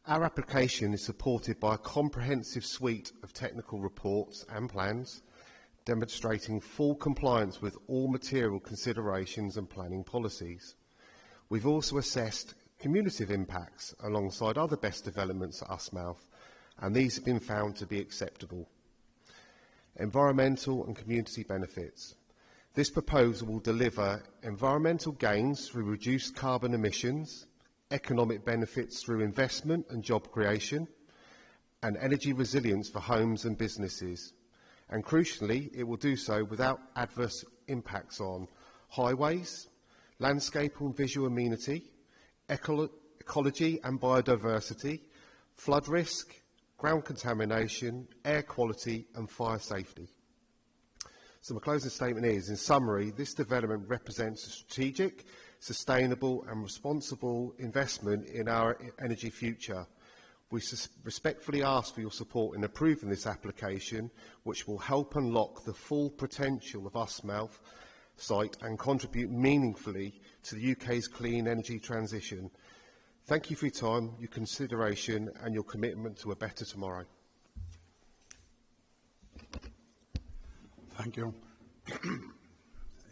S10: Our application is supported by a comprehensive suite of technical reports and plans, demonstrating full compliance with all material considerations and planning policies. We've also assessed cumulative impacts alongside other best developments at Usmouth, and these have been found to be acceptable. Environmental and community benefits. This proposal will deliver environmental gains through reduced carbon emissions, economic benefits through investment and job creation, and energy resilience for homes and businesses. And crucially, it will do so without adverse impacts on highways, landscape and visual amenity, ecology and biodiversity, flood risk, ground contamination, air quality and fire safety. So my closing statement is, in summary, this development represents a strategic, sustainable and responsible investment in our energy future. We respectfully ask for your support in approving this application, which will help unlock the full potential of Usmouth site and contribute meaningfully to the UK's clean energy transition. Thank you for your time, your consideration and your commitment to a better tomorrow.
S1: Thank you.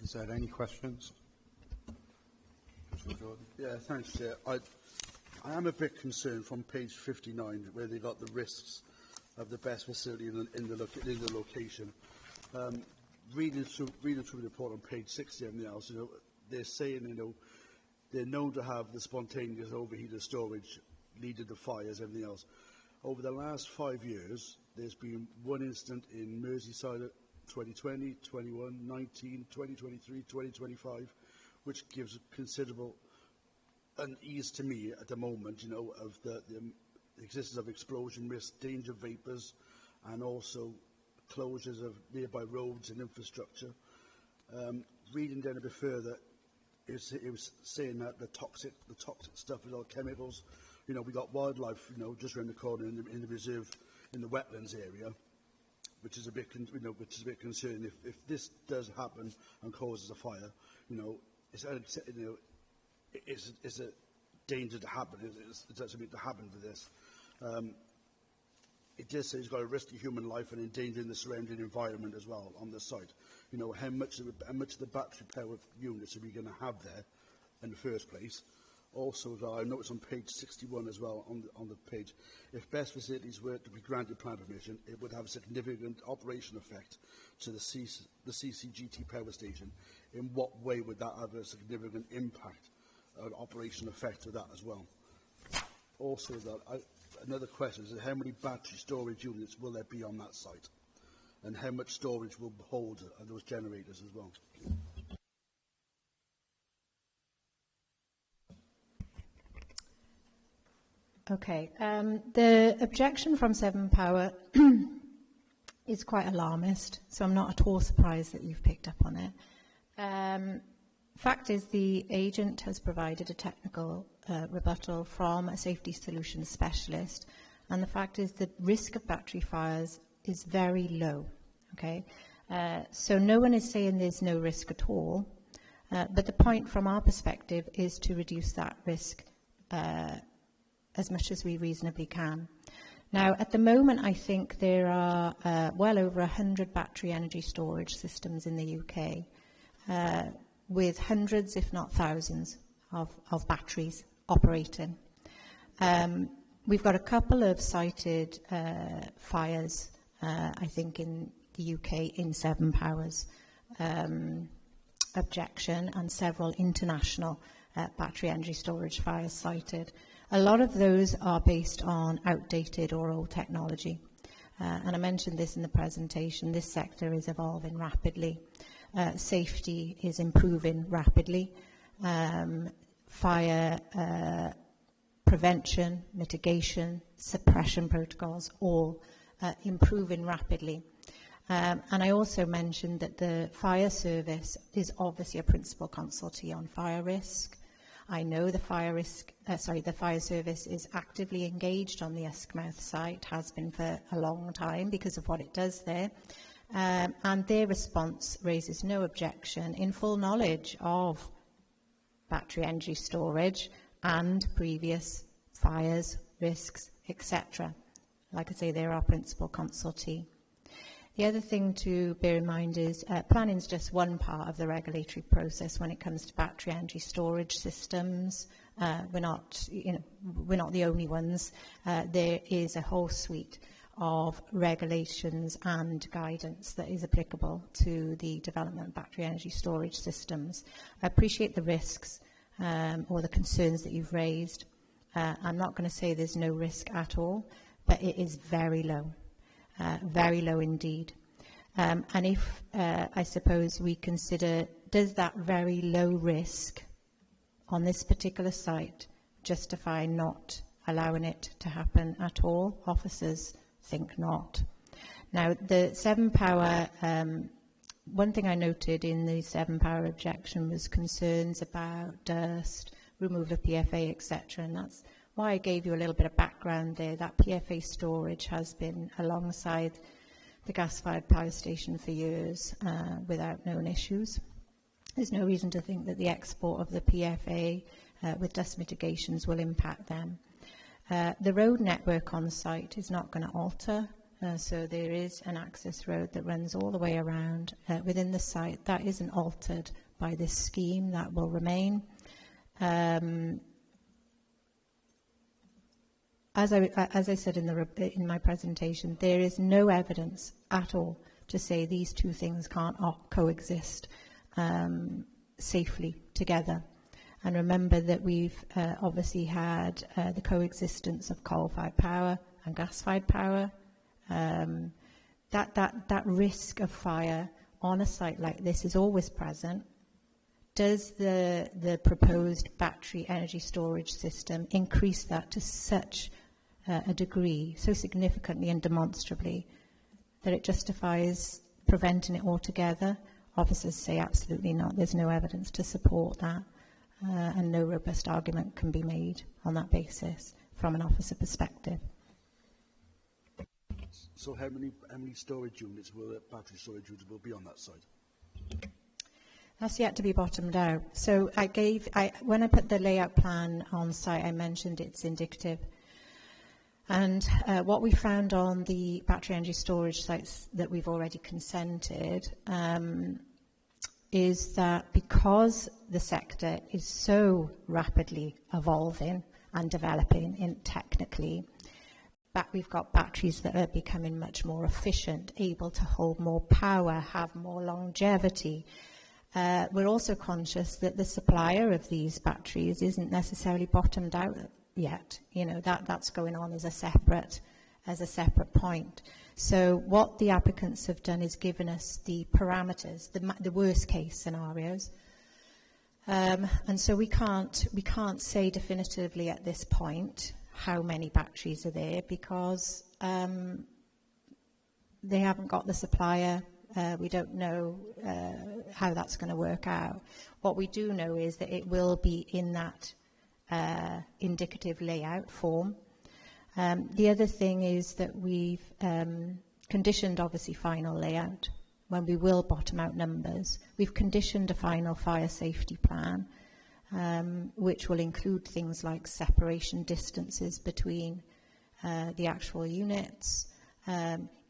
S1: Is there any questions?
S4: Yeah, thanks, Chair. I am a bit concerned from page 59 where they got the risks of the best facility in the location. Reading through the report on page 60 and everything else, they're saying, they're known to have the spontaneous overheated storage leading to fires, everything else. Over the last 5 years, there's been one incident in Merseyside 2020, 21, 19, 2023, 2025, which gives considerable unease to me at the moment, of the existence of explosion risk, danger vapours, and also closures of nearby roads and infrastructure. Reading down a bit further, it was saying that the toxic stuff is all chemicals. We got wildlife, just around the corner in the reserve, in the wetlands area, which is a bit concerning. If this does happen and causes a fire, it's a danger to happen. It's something to happen to this. It does say it's got a risk to human life and endangering the surrounding environment as well on the site. How much of the battery powered units are we going to have there in the first place? Also, I noticed on page 61 as well, on the page, if best facilities were to be granted plan permission, it would have a significant operation effect to the CCGT power station. In what way would that have a significant impact, an operation effect of that as well? Also, another question is how many battery storage units will there be on that site? And how much storage will hold those generators as well?
S9: Okay, the objection from Severn Power is quite alarmist, so I'm not at all surprised that you've picked up on it. Fact is, the agent has provided a technical rebuttal from a safety solutions specialist, and the fact is the risk of battery fires is very low. Okay, so no one is saying there's no risk at all, but the point from our perspective is to reduce that risk as much as we reasonably can. Now, at the moment, I think there are well over 100 battery energy storage systems in the UK, with hundreds, if not thousands, of batteries operating. We've got a couple of cited fires, I think, in the UK in Severn Power's objection, and several international battery energy storage fires cited. A lot of those are based on outdated or old technology. And I mentioned this in the presentation, this sector is evolving rapidly. Safety is improving rapidly. Fire prevention, mitigation, suppression protocols, all improving rapidly. And I also mentioned that the fire service is obviously a principal consultee on fire risk. I know the fire service is actively engaged on the Uskmouth site, has been for a long time because of what it does there. And their response raises no objection in full knowledge of battery energy storage and previous fires, risks, etc. Like I say, they're our principal consultee. The other thing to bear in mind is planning is just one part of the regulatory process when it comes to battery energy storage systems. We're not the only ones. There is a whole suite of regulations and guidance that is applicable to the development of battery energy storage systems. I appreciate the risks or the concerns that you've raised. I'm not going to say there's no risk at all, but it is very low indeed. And if, I suppose, we consider, does that very low risk on this particular site justify not allowing it to happen at all? Officers think not. Now, the 7-power, one thing I noted in the 7-power objection was concerns about dust, removal of PFA, etc. And that's why I gave you a little bit of background there. That PFA storage has been alongside the gas-fired power station for years without known issues. There's no reason to think that the export of the PFA with dust mitigations will impact them. The road network on site is not going to alter, so there is an access road that runs all the way around within the site. That isn't altered by this scheme, that will remain. As I said in my presentation, there is no evidence at all to say these two things can't coexist safely together. And remember that we've obviously had the coexistence of coal-fired power and gas-fired power. That risk of fire on a site like this is always present. Does the proposed battery energy storage system increase that to such a degree, so significantly and demonstrably, that it justifies preventing it altogether? Officers say absolutely not. There's no evidence to support that. And no robust argument can be made on that basis from an officer perspective.
S4: So how many storage units battery storage units will be on that site?
S9: That's yet to be bottomed out. So when I put the layout plan on site, I mentioned it's indicative. And what we found on the battery energy storage sites that we've already consented is that because the sector is so rapidly evolving and developing technically, we've got batteries that are becoming much more efficient, able to hold more power, have more longevity. We're also conscious that the supplier of these batteries isn't necessarily bottomed out yet. You know, that's going on as a separate point. So what the applicants have done is given us the parameters, the worst case scenarios, and so we can't say definitively at this point how many batteries are there because they haven't got the supplier. We don't know how that's going to work out. What we do know is that it will be in that indicative layout form. The other thing is that we've conditioned, obviously, final layout when we will bottom out numbers. We've conditioned a final fire safety plan, which will include things like separation distances between the actual units.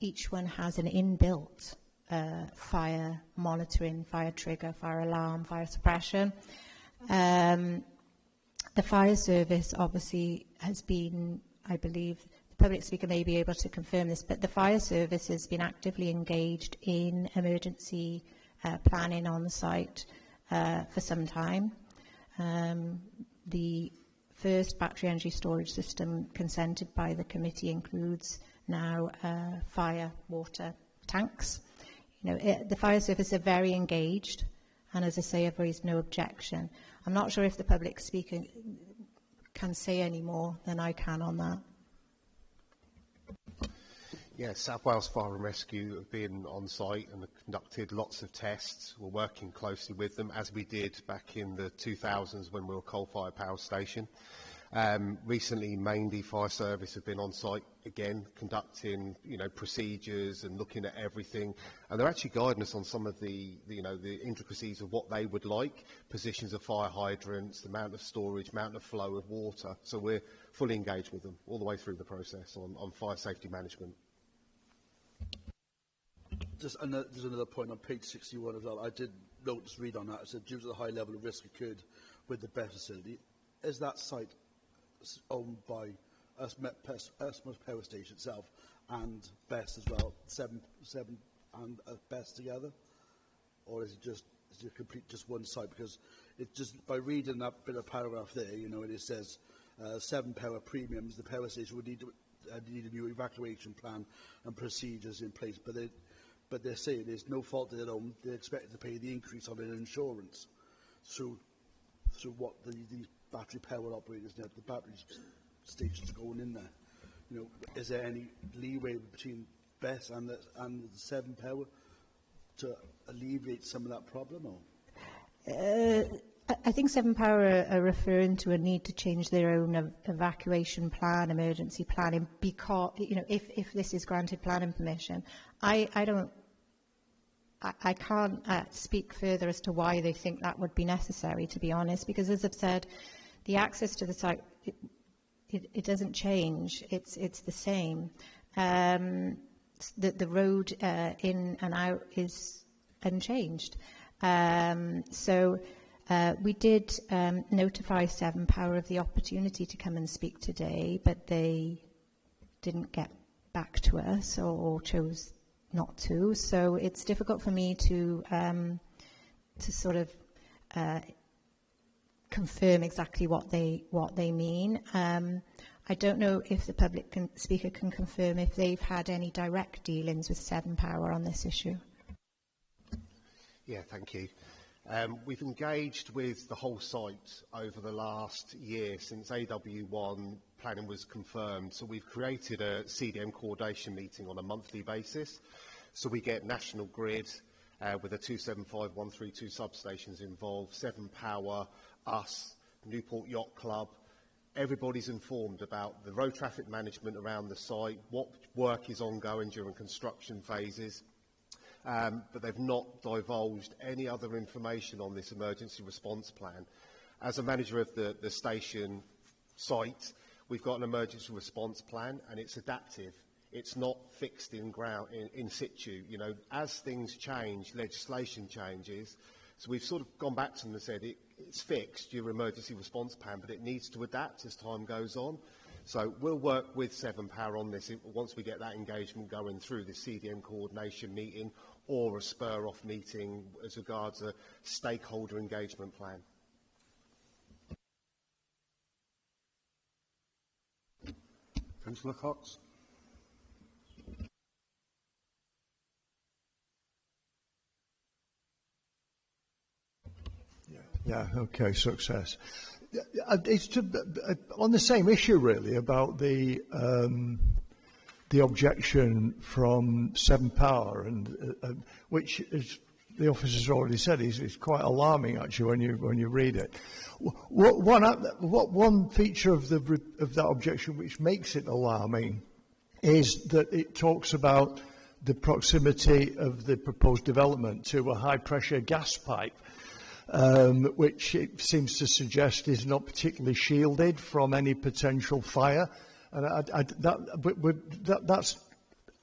S9: Each one has an inbuilt fire monitoring, fire trigger, fire alarm, fire suppression. The fire service obviously has been, I believe, the public speaker may be able to confirm this, but the fire service has been actively engaged in emergency planning on site for some time. The first battery energy storage system consented by the committee includes now fire water tanks. You know, the fire service are very engaged, and as I say, I've raised no objection. I'm not sure if the public speaker can say any more than I can on that.
S10: Yeah, South Wales Fire and Rescue have been on site and have conducted lots of tests. We're working closely with them, as we did back in the 2000s when we were a coal-fired power station. Recently, Maindy Fire Service have been on site again, conducting, procedures and looking at everything. And they're actually guiding us on some of the intricacies of what they would like, positions of fire hydrants, the amount of storage, amount of flow of water. So we're fully engaged with them all the way through the process on fire safety management.
S4: There's another point on page 61 as well. I did read on that. It said, due to the high level of risk occurred with the BESS facility, is that site owned by Usmouth Power Station itself and BESS as well, seven and BESS together? Or is it complete just one site? Because it just, by reading that bit of paragraph there, it says 7 power premiums, the power station would need a new evacuation plan and procedures in place, but they're saying there's no fault of their own. They're expected to pay the increase on their insurance through what the battery power operators, the battery stations going in there. Is there any leeway between BESS and the 7 power to alleviate some of that problem? Or?
S9: I think 7 Power are referring to a need to change their own evacuation plan, emergency planning, because if this is granted planning permission, I can't speak further as to why they think that would be necessary, to be honest, because as I've said, the access to the site it doesn't change; it's the same. The road in and out is unchanged, so. We did notify 7 Power of the opportunity to come and speak today, but they didn't get back to us or chose not to. So it's difficult for me to sort of confirm exactly what they mean. I don't know if the public speaker can confirm if they've had any direct dealings with 7 Power on this issue.
S10: Yeah, thank you. We've engaged with the whole site over the last year since AW1 planning was confirmed. So we've created a CDM coordination meeting on a monthly basis. So we get National Grid with the 275, 132 substations involved, 7 Power, us, Newport Yacht Club. Everybody's informed about the road traffic management around the site, what work is ongoing during construction phases. But they've not divulged any other information on this emergency response plan. As a manager of the station site, we've got an emergency response plan and it's adaptive. It's not fixed in situ. As things change, legislation changes. So we've sort of gone back to them and said it's fixed, your emergency response plan, but it needs to adapt as time goes on. So we'll work with 7 Power on this once we get that engagement going through the CDM coordination meeting or a spur-off meeting as regards a stakeholder engagement plan.
S1: Councillor Cox.
S11: Yeah, okay, success. It's on the same issue, really, about the objection from 7 Power, and which, as the officer's already said, is quite alarming actually when you read it. One feature of that objection which makes it alarming is that it talks about the proximity of the proposed development to a high pressure gas pipe, which it seems to suggest is not particularly shielded from any potential fire. And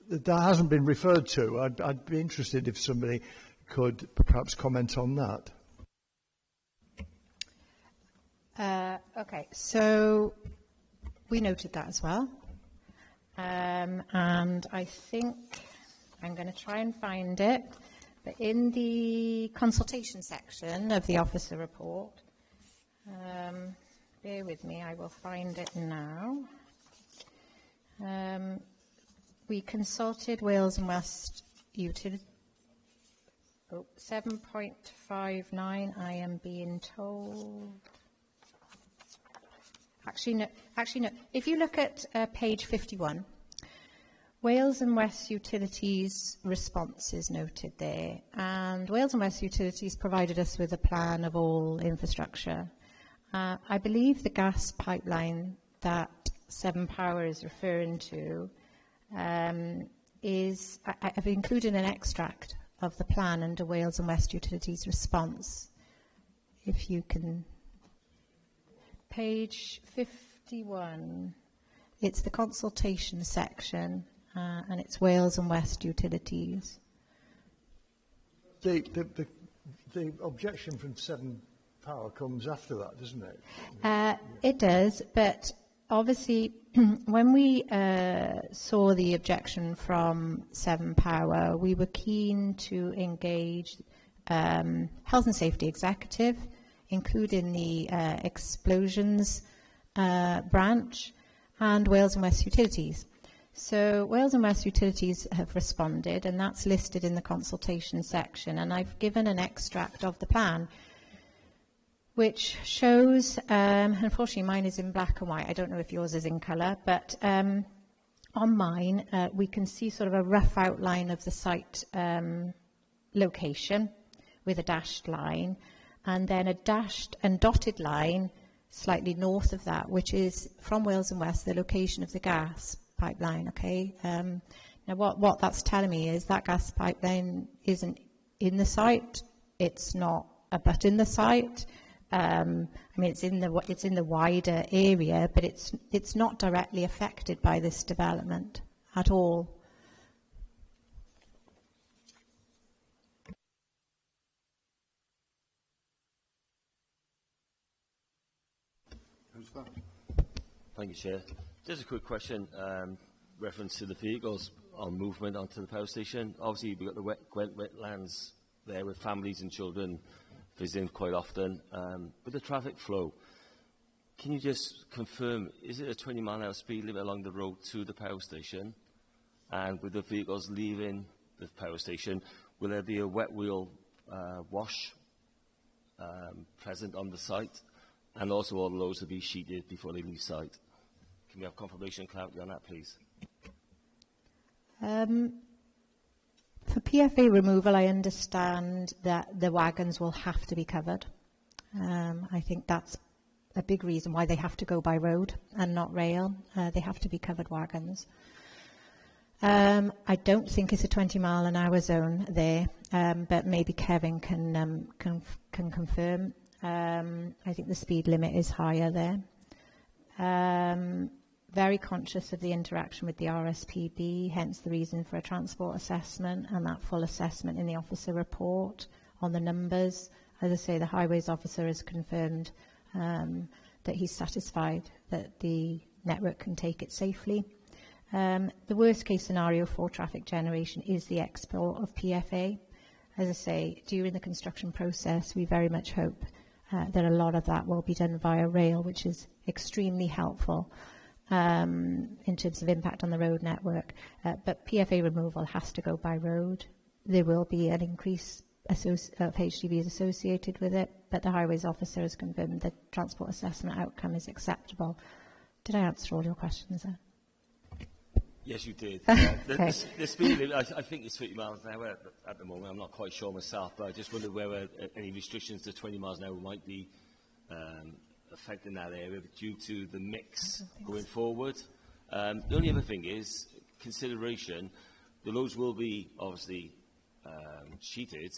S11: that hasn't been referred to. I'd be interested if somebody could perhaps comment on that.
S9: Okay, so we noted that as well. And I think I'm going to try and find it. But in the consultation section of the officer report, bear with me, I will find it now. We consulted Wales and West Utility. 7.59, I am being told. Actually, no. If you look at page 51, Wales and West Utilities response is noted there, and Wales and West Utilities provided us with a plan of all infrastructure. I believe the gas pipeline that Severn Power is referring to I've included an extract of the plan under Wales and West Utilities response. If you can, page 51, it's the consultation section, and it's Wales and West Utilities.
S11: The objection from Severn Power comes after that, doesn't it?
S9: It does, but obviously when we saw the objection from Severn Power, we were keen to engage Health and Safety Executive, including the Explosions branch, and Wales and West Utilities. So Wales and West Utilities have responded, and that's listed in the consultation section, and I've given an extract of the plan which shows, unfortunately mine is in black and white, I don't know if yours is in colour, but on mine we can see sort of a rough outline of the site location with a dashed line, and then a dashed and dotted line slightly north of that, which is from Wales and West, the location of the gas pipeline, okay? Now what that's telling me is that gas pipeline isn't in the site, it's not abutting the site. I mean, it's in the wider area, but it's not directly affected by this development at all.
S5: Thank you, Chair. Just a quick question, reference to the vehicles on movement onto the power station. Obviously, we've got the wetlands there with families and children visiting quite often. With the traffic flow, can you just confirm, is it a 20-mile-an-hour speed limit along the road to the power station? And with the vehicles leaving the power station, will there be a wet wheel wash present on the site? And also all the loads will be sheeted before they leave site. Can we have confirmation and clarity on that, please?
S9: For PFA removal, I understand that the wagons will have to be covered. I think that's a big reason why they have to go by road and not rail. They have to be covered wagons. I don't think it's a 20-mile-an-hour zone there, but maybe Kevin can confirm. I think the speed limit is higher there. Very conscious of the interaction with the RSPB, hence the reason for a transport assessment and that full assessment in the officer report on the numbers. As I say, the highways officer has confirmed that he's satisfied that the network can take it safely. The worst case scenario for traffic generation is the export of PFA. As I say, during the construction process, we very much hope that a lot of that will be done via rail, which is extremely helpful in terms of impact on the road network. But PFA removal has to go by road. There will be an increase of HGVs associated with it, but the highways officer has confirmed the transport assessment outcome is acceptable. Did I answer all your questions there?
S5: Yes, you did.
S9: Okay.
S5: The speed limit, I think it's 20 miles an hour at the moment. I'm not quite sure myself, but I just wondered whether any restrictions to 20 miles an hour might be affecting that area due to the mix going forward. The only other thing is consideration. The loads will be obviously sheeted.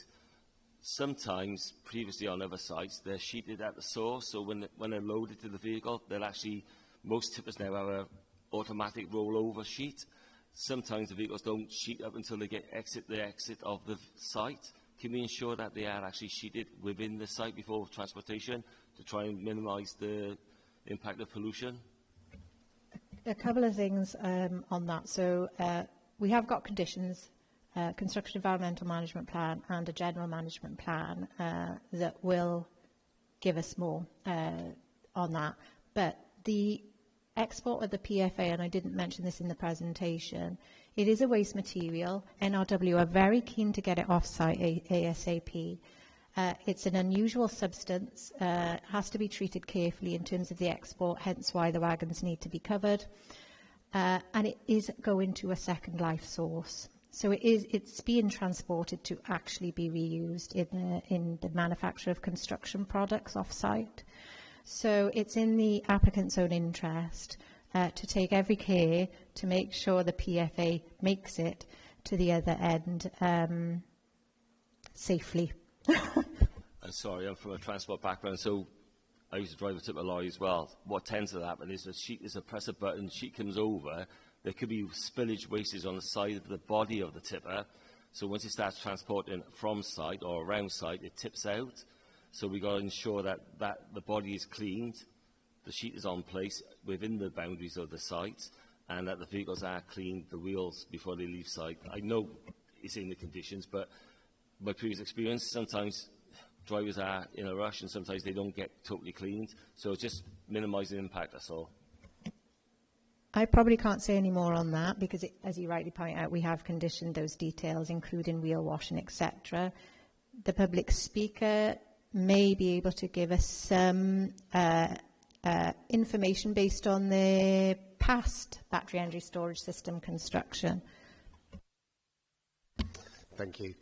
S5: Sometimes, previously on other sites, they're sheeted at the source, so when they're loaded to the vehicle, they'll actually, most tippers now have a automatic rollover sheet. Sometimes the vehicles don't sheet up until they get the exit of the site. Can we ensure that they are actually sheeted within the site before transportation to try and minimise the impact of pollution?
S9: A couple of things on that. So we have got conditions, construction environmental management plan and a general management plan that will give us more on that. But the export of the PFA, and I didn't mention this in the presentation, it is a waste material. NRW are very keen to get it off-site ASAP. It's an unusual substance, has to be treated carefully in terms of the export, hence why the wagons need to be covered. and it is going to a second life source. So it's being transported to actually be reused in the manufacture of construction products off-site. So it's in the applicant's own interest to take every care to make sure the PFA makes it to the other end safely.
S5: I'm sorry, I'm from a transport background, so I used to drive a tipper lorry as well. What tends to happen is a press a button, sheet comes over, there could be spillage wastage on the side of the body of the tipper. So once it starts transporting from site or around site, it tips out. So we've got to ensure that the body is cleaned, the sheet is on place within the boundaries of the site, and that the vehicles are cleaned, the wheels, before they leave site. I know it's in the conditions, but my previous experience, sometimes drivers are in a rush and sometimes they don't get totally cleaned. So just minimising impact, that's all.
S9: I probably can't say any more on that because, as you rightly point out, we have conditioned those details, including wheel washing, etc. The public speaker may be able to give us some information based on the past battery energy storage system construction.
S10: Thank you.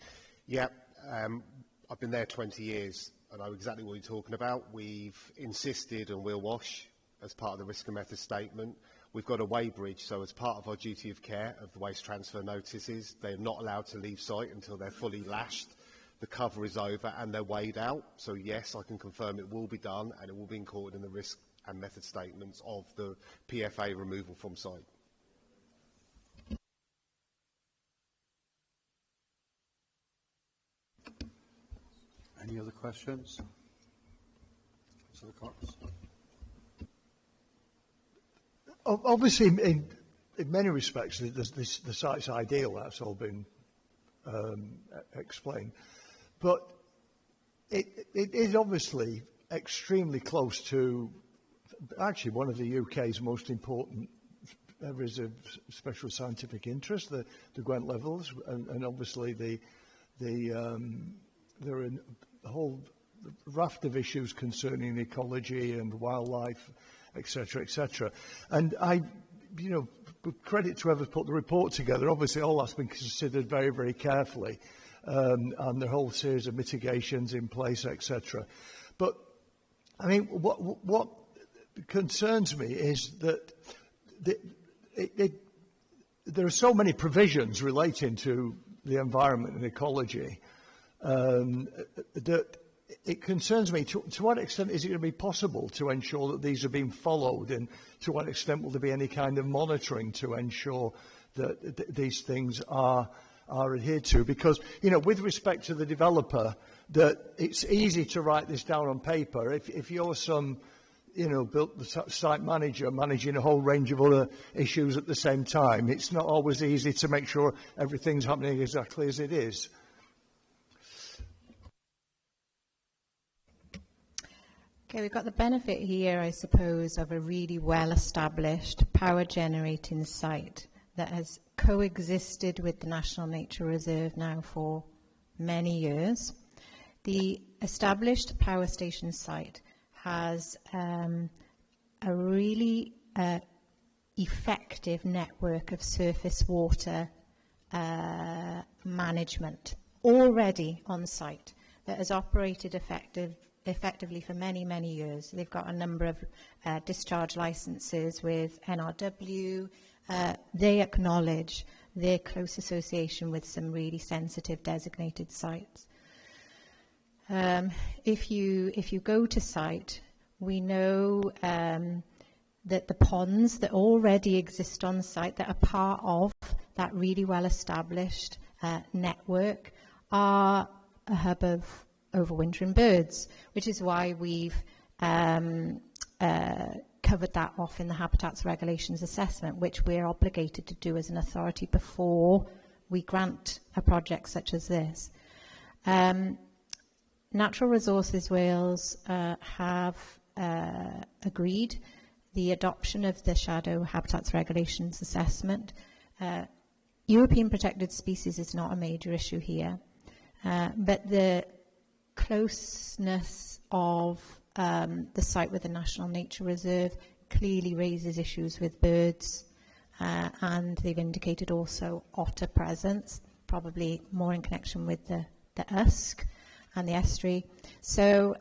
S10: Yeah, I've been there 20 years and I know exactly what you're talking about. We've insisted on wheel wash as part of the risk and method statement. We've got a weighbridge, so as part of our duty of care of the waste transfer notices, they're not allowed to leave site until they're fully lashed, the cover is over and they're weighed out. So yes, I can confirm it will be done and it will be included in the risk and method statements of the PFA removal from site.
S1: Any other questions? Councillor Cox.
S11: Obviously, in many respects, the site's ideal. That's all been explained. But it is obviously extremely close to, actually, one of the UK's most important areas of special scientific interest, the Gwent levels, and obviously there are a whole raft of issues concerning ecology and wildlife, etc., etc. And credit to whoever's put the report together. Obviously, all that's been considered very, very carefully, and the whole series of mitigations in place, etc. But I mean, what concerns me is that there are so many provisions relating to the environment and ecology that it concerns me to what extent is it going to be possible to ensure that these are being followed, and to what extent will there be any kind of monitoring to ensure that these things are adhered to? Because, with respect to the developer, that it's easy to write this down on paper. If you're some, the site manager managing a whole range of other issues at the same time, it's not always easy to make sure everything's happening exactly as it is.
S9: Okay, we've got the benefit here, I suppose, of a really well-established power-generating site that has coexisted with the National Nature Reserve now for many years. The established power station site has a really effective network of surface water management already on site that has operated effectively for many, many years. They've got a number of discharge licenses with NRW. They acknowledge their close association with some really sensitive designated sites. If you go to site, we know that the ponds that already exist on site that are part of that really well-established network are a hub of overwintering birds, which is why we've covered that off in the Habitats Regulations Assessment, which we're obligated to do as an authority before we grant a project such as this. Natural Resources Wales have agreed the adoption of the Shadow Habitats Regulations Assessment. European protected species is not a major issue here, but the closeness of the site with the National Nature Reserve clearly raises issues with birds and they've indicated also otter presence, probably more in connection with the Usk and the estuary. So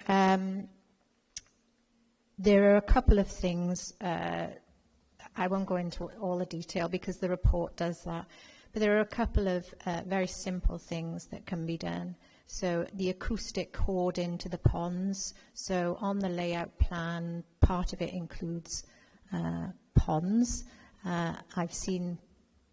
S9: there are a couple of things, I won't go into all the detail because the report does that, but there are a couple of very simple things that can be done. So the acoustic chord into the ponds. So on the layout plan, part of it includes ponds. I've seen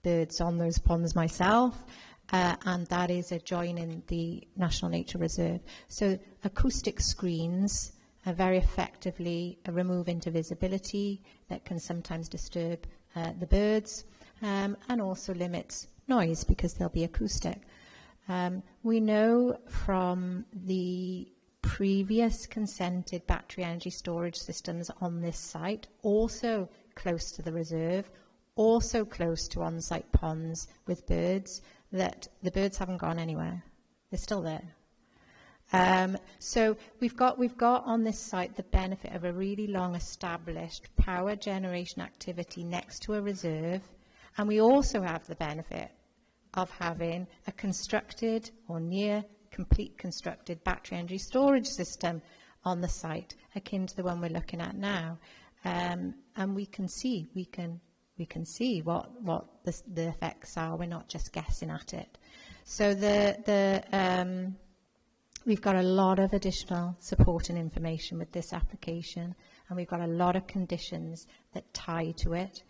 S9: birds on those ponds myself, and that is adjoining the National Nature Reserve. So acoustic screens very effectively remove intervisibility that can sometimes disturb the birds, and also limits noise because they'll be acoustic. We know from the previous consented battery energy storage systems on this site, also close to the reserve, also close to on-site ponds with birds, that the birds haven't gone anywhere. They're still there. So we've got on this site the benefit of a really long established power generation activity next to a reserve, and we also have the benefit of having a constructed or near complete constructed battery energy storage system on the site, akin to the one we're looking at now. And we can see what the effects are. We're not just guessing at it. So we've got a lot of additional support and information with this application, and we've got a lot of conditions that tie to it.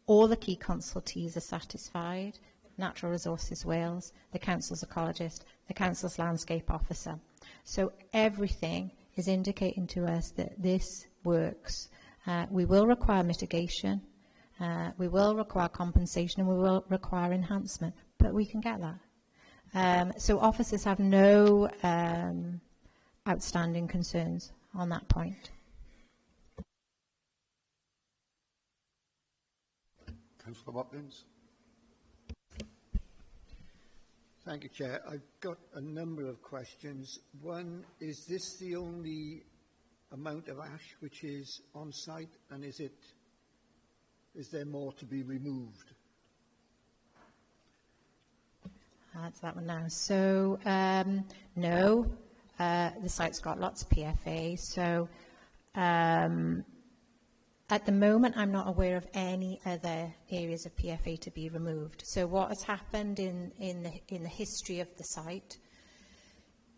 S9: All the key consultees are satisfied: Natural Resources Wales, the Council's ecologist, the Council's landscape officer. So everything is indicating to us that this works. We will require mitigation, we will require compensation, and we will require enhancement, but we can get that. So officers have no outstanding concerns on that point.
S1: Councillor Watkins.
S8: Thank you, Chair. I've got a number of questions. One, is this the only amount of ash which is on site, and is there more to be removed?
S9: That's that one now. So no, the site's got lots of PFA. So at the moment, I'm not aware of any other areas of PFA to be removed. So what has happened in the history of the site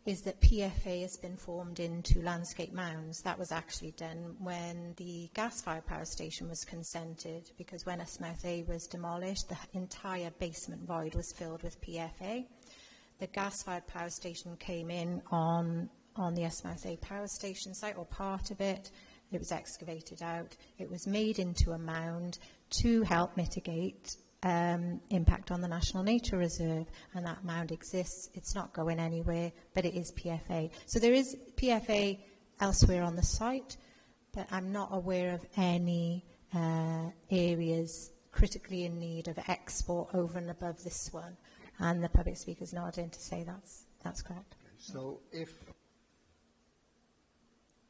S9: is that PFA has been formed into landscape mounds. That was actually done when the gas-fired power station was consented, because when Esmouth A was demolished, the entire basement void was filled with PFA. The gas-fired power station came in on the Esmouth A power station site, or part of it. It was excavated out. It was made into a mound to help mitigate impact on the National Nature Reserve, and that mound exists. It's not going anywhere, but it is PFA. So there is PFA elsewhere on the site, but I'm not aware of any areas critically in need of export over and above this one. And the public speaker's nodding to say that's correct.
S8: Okay, so if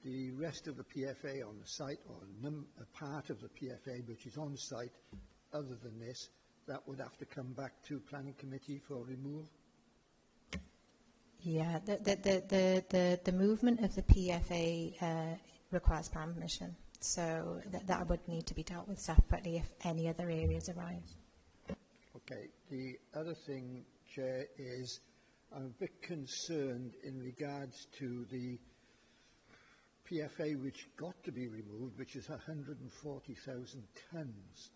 S8: the rest of the PFA on the site, or a part of the PFA which is on site other than this, that would have to come back to Planning Committee for removal?
S9: Yeah, the movement of the PFA requires plan permission, so that would need to be dealt with separately if any other areas arise.
S8: Okay, the other thing, Chair, is I'm a bit concerned in regards to the PFA which got to be removed, which is 140,000 tonnes.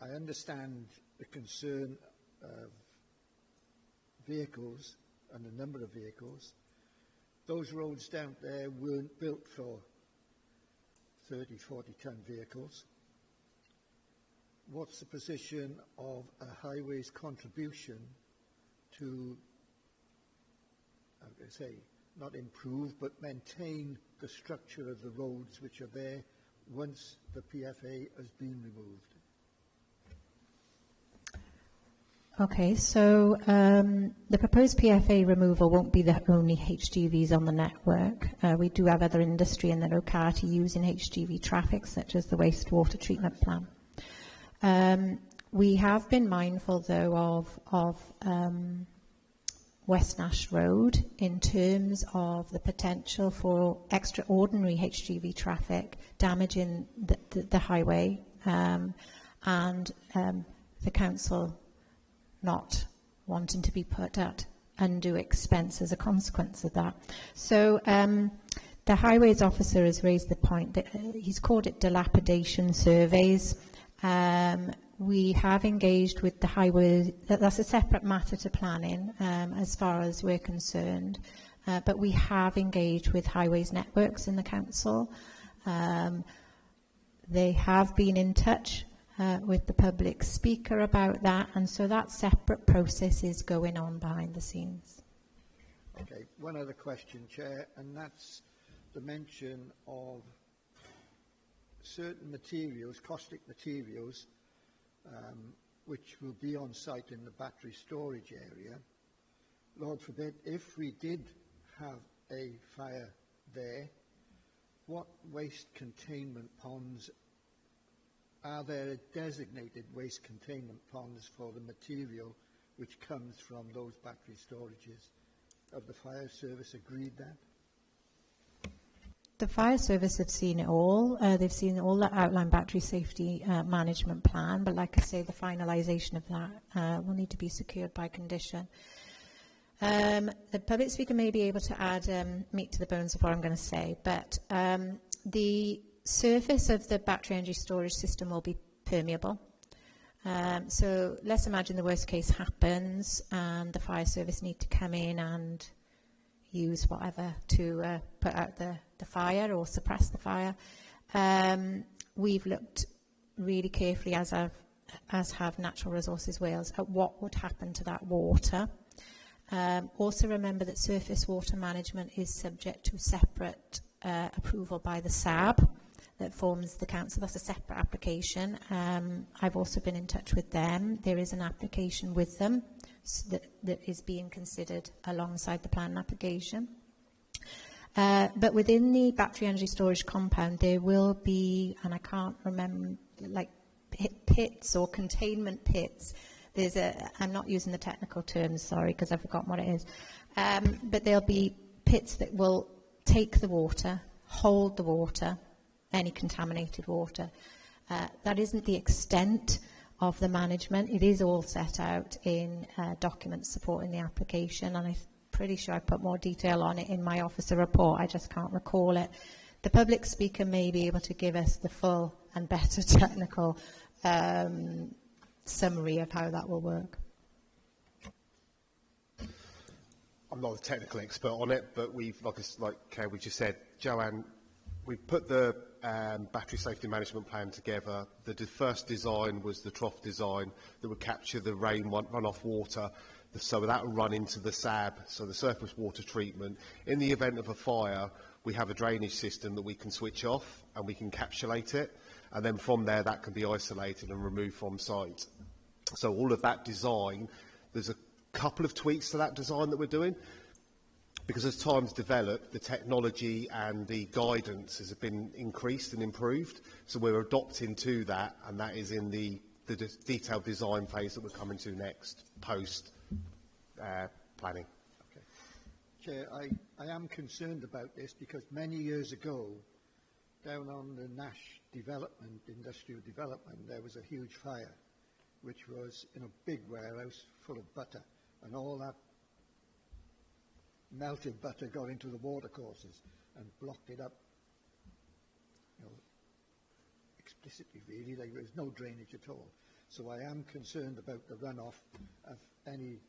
S8: I understand the concern of vehicles and the number of vehicles. Those roads down there weren't built for 30, 40-ton vehicles. What's the position of a highway's contribution to, how can I say, not improve, but maintain the structure of the roads which are there once the PFA has been removed?
S9: Okay, so the proposed PFA removal won't be the only HGVs on the network. We do have other industry in the locality using HGV traffic, such as the wastewater treatment plant. We have been mindful, though, of West Nash Road in terms of the potential for extraordinary HGV traffic damaging the highway, and the council not wanting to be put at undue expense as a consequence of that. So the highways officer has raised the point that he's called it dilapidation surveys. We have engaged with the highway, that's a separate matter to planning as far as we're concerned, but we have engaged with highways networks in the council. They have been in touch with the public speaker about that, and so that separate process is going on behind the scenes.
S8: Okay, one other question, Chair, and that's the mention of certain materials, caustic materials, which will be on site in the battery storage area. Lord forbid, if we did have a fire there, what waste containment ponds are there? Designated waste containment ponds for the material which comes from those battery storages? Have the fire service agreed that?
S9: The fire service have seen it all. They've seen all the outline battery safety management plan, but like I say, the finalisation of that will need to be secured by condition. The public speaker may be able to add meat to the bones of what I'm going to say, but the surface of the battery energy storage system will be permeable. So let's imagine the worst case happens and the fire service need to come in and use whatever to put out the fire or suppress the fire. We've looked really carefully, as have Natural Resources Wales, at what would happen to that water. Also remember that surface water management is subject to separate approval by the SAB that forms the council. That's a separate application. I've also been in touch with them. There is an application with them that is being considered alongside the plan application. But within the battery energy storage compound, there will be, and I can't remember, like pits or containment pits. There's I'm not using the technical terms, sorry, because I've forgotten what it is. But there'll be pits that will take the water, hold the water, any contaminated water. That isn't the extent of the management. It is all set out in documents supporting the application, and I'm pretty sure I put more detail on it in my officer report. I just can't recall it. The public speaker may be able to give us the full and better technical summary of how that will work.
S10: I'm not a technical expert on it, but we've, like we just said, Joanne, we've put the battery safety management plan together. The first design was the trough design that would capture the runoff water, so that will run into the SAB, so the surface water treatment. In the event of a fire, we have a drainage system that we can switch off and we can encapsulate it, and then from there that can be isolated and removed from site. So all of that design, there's a couple of tweaks to that design that we're doing, because as time's developed, the technology and the guidance has been increased and improved, so we're adopting to that, and that is in the detailed design phase that we're coming to next, post planning.
S8: Okay. Chair, I am concerned about this because many years ago, down on the Nash development, industrial development, there was a huge fire, which was in a big warehouse full of butter, and all that melted butter got into the water courses and blocked it up, explicitly really. There was no drainage at all. So I am concerned about the runoff of any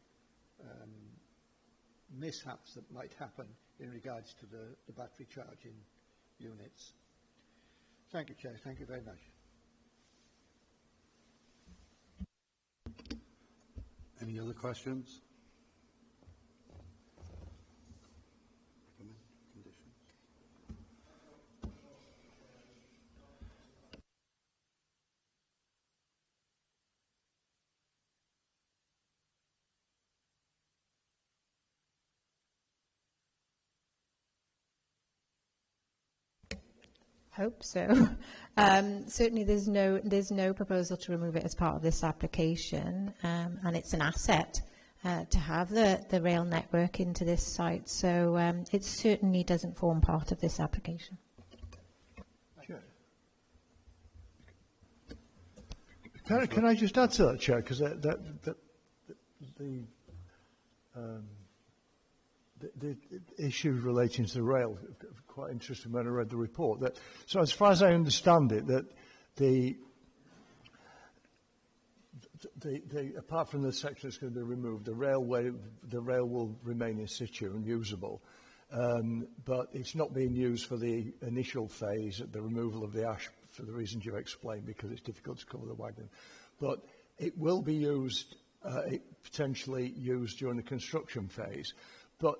S8: mishaps that might happen in regards to the battery charging units. Thank you, Chair. Thank you very much.
S1: Any other questions?
S9: Hope so. Certainly there's no proposal to remove it as part of this application, and it's an asset to have the rail network into this site, so it certainly doesn't form part of this application.
S11: Can I just add to that, Chair? Because the issues relating to the rail are quite interesting when I read the report. So as far as I understand it, that the apart from the section that's going to be removed, the rail will remain in situ and usable, but it's not being used for the initial phase at the removal of the ash for the reasons you explained, because it's difficult to cover the wagon. But it will be used, potentially used during the construction phase. But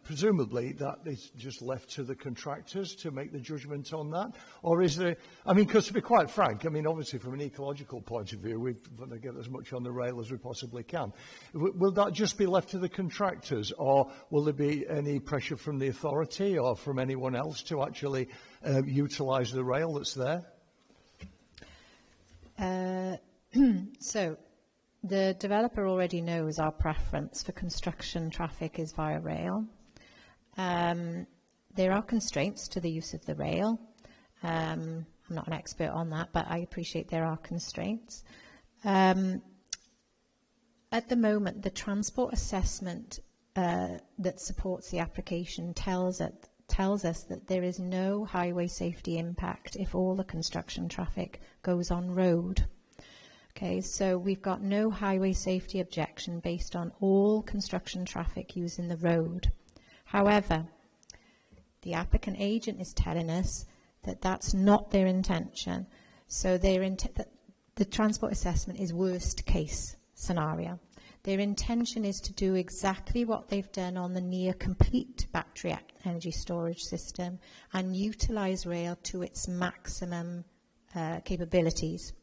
S11: presumably that is just left to the contractors to make the judgment on that? Or is there, I mean, because to be quite frank, I mean, obviously from an ecological point of view, we want to get as much on the rail as we possibly can. Will that just be left to the contractors, or will there be any pressure from the authority or from anyone else to actually utilise the rail that's there?
S9: So, the developer already knows our preference for construction traffic is via rail. There are constraints to the use of the rail. I'm not an expert on that, but I appreciate there are constraints. At the moment, the transport assessment that supports the application tells us that there is no highway safety impact if all the construction traffic goes on road. Okay, so we've got no highway safety objection based on all construction traffic using the road. However, the applicant agent is telling us that that's not their intention. So the transport assessment is worst case scenario. Their intention is to do exactly what they've done on the near complete battery energy storage system and utilise rail to its maximum capabilities.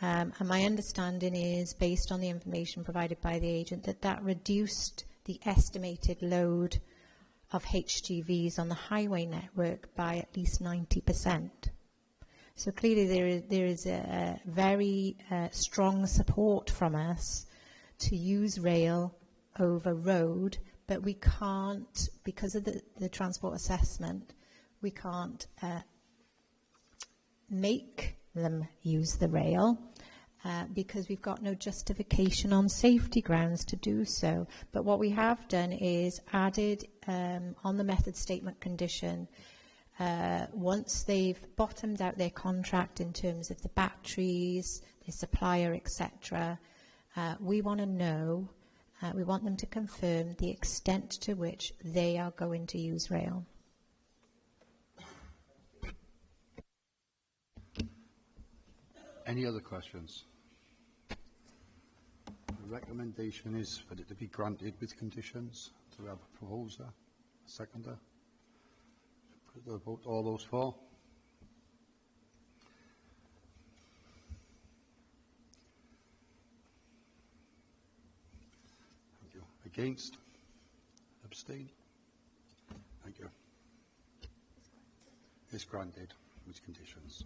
S9: And my understanding is, based on the information provided by the agent, that reduced the estimated load of HGVs on the highway network by at least 90%. So clearly there is a very strong support from us to use rail over road, but we can't, because of the transport assessment, we can't make them use the rail because we've got no justification on safety grounds to do so. But what we have done is added on the method statement condition, once they've bottomed out their contract in terms of the batteries, the supplier, etc., we want to know, we want them to confirm the extent to which they are going to use rail.
S1: Any other questions? The recommendation is for it to be granted with conditions. Do we have a proposer, a seconder? Put the vote, all those for? Thank you. Against? Abstain? Thank you. It's granted with conditions.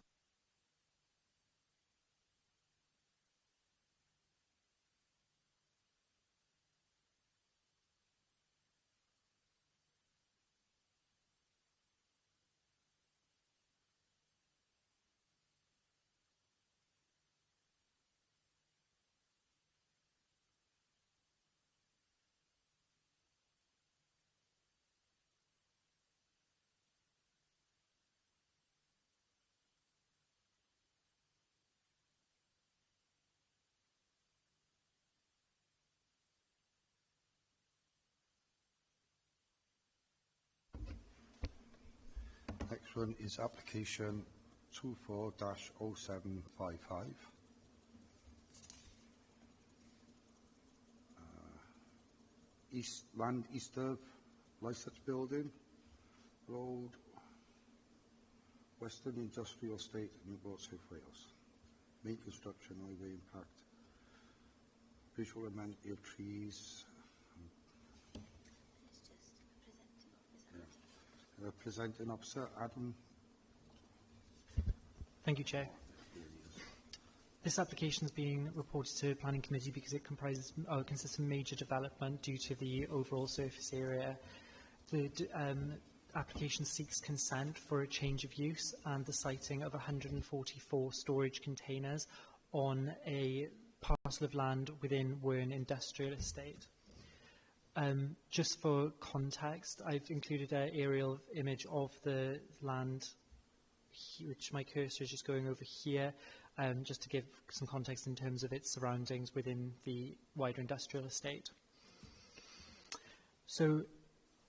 S1: Next one is application 24-0755. Land east of Lysaght Building Road, Western Industrial Estate, Newport, South Wales. Main construction, highway impact, visual amenity of trees. Presenting officer Adam
S2: Thank you, Chair. This application is being reported to the Planning Committee because it consists of major development due to the overall surface area. The application seeks consent for a change of use and the siting of 144 storage containers on a parcel of land within Wern Industrial Estate. Just for context, I've included an aerial image of the land, which my cursor is just going over here, just to give some context in terms of its surroundings within the wider industrial estate. So,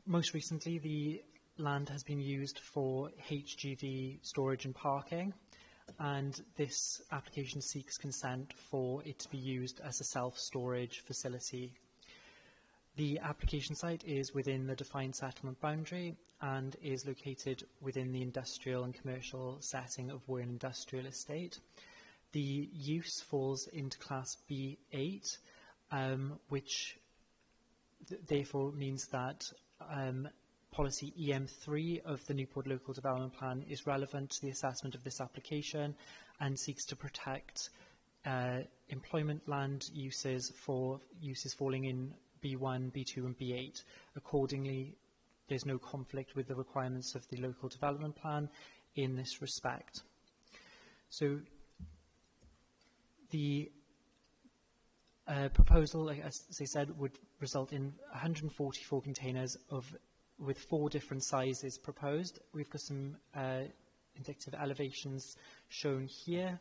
S2: most recently, the land has been used for HGV storage and parking, and this application seeks consent for it to be used as a self-storage facility. The application site is within the defined settlement boundary and is located within the industrial and commercial setting of Wern Industrial Estate. The use falls into Class B8, which therefore means that policy EM3 of the Newport Local Development Plan is relevant to the assessment of this application and seeks to protect employment land uses for uses falling in B1, B2 and B8. Accordingly, there's no conflict with the requirements of the Local Development Plan in this respect. So the proposal, as I said, would result in 144 containers with 4 different sizes proposed. We've got some indicative elevations shown here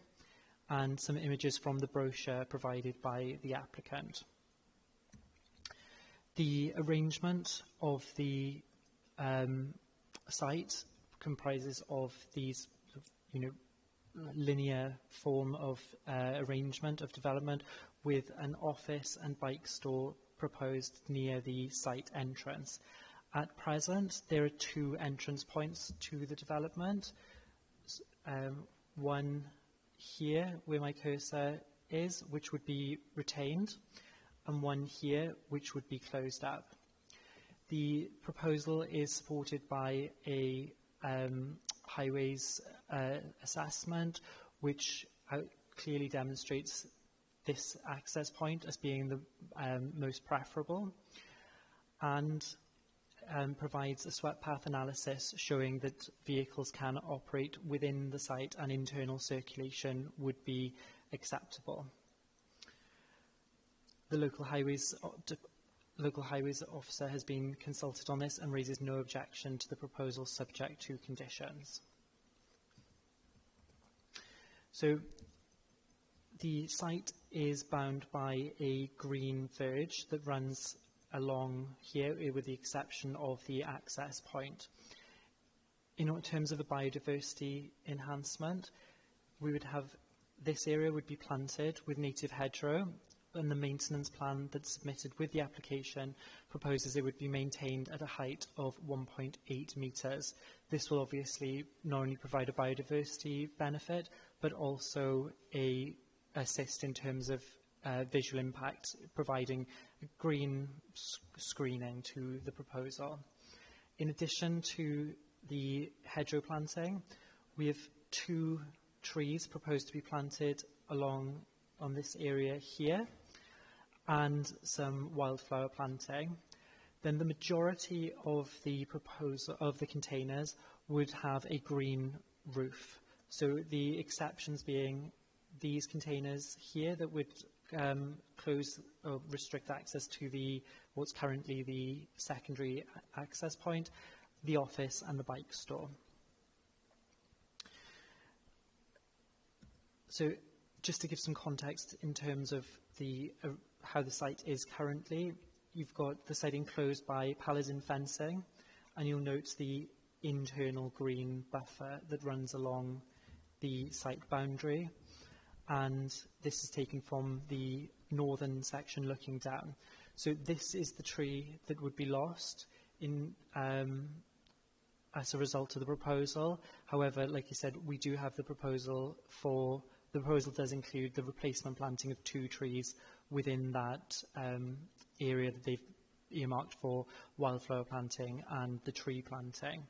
S2: and some images from the brochure provided by the applicant. The arrangement of the site comprises of these, linear form of arrangement of development with an office and bike store proposed near the site entrance. At present, there are 2 entrance points to the development. One here, where my cursor is, which would be retained, and one here, which would be closed up. The proposal is supported by a highways assessment, which clearly demonstrates this access point as being the most preferable, and provides a swept path analysis showing that vehicles can operate within the site and internal circulation would be acceptable. The local highways officer has been consulted on this and raises no objection to the proposal subject to conditions. So the site is bound by a green verge that runs along here with the exception of the access point. In terms of a biodiversity enhancement, we would have this area would be planted with native hedgerow, and the maintenance plan that's submitted with the application proposes it would be maintained at a height of 1.8 metres. This will obviously not only provide a biodiversity benefit, but also assist in terms of visual impact, providing green screening to the proposal. In addition to the hedgerow planting, we have 2 trees proposed to be planted along on this area here, and some wildflower planting. Then the majority of the containers would have a green roof. So the exceptions being these containers here that would close or restrict access to what's currently the secondary access point, the office and the bike store. So just to give some context in terms of how the site is currently, you've got the site enclosed by paladin fencing, and you'll note the internal green buffer that runs along the site boundary, and this is taken from the northern section looking down. So this is the tree that would be lost as a result of the proposal. However, like you said, we do have the proposal does include the replacement planting of 2 trees within that area that they've earmarked for wildflower planting and the tree planting.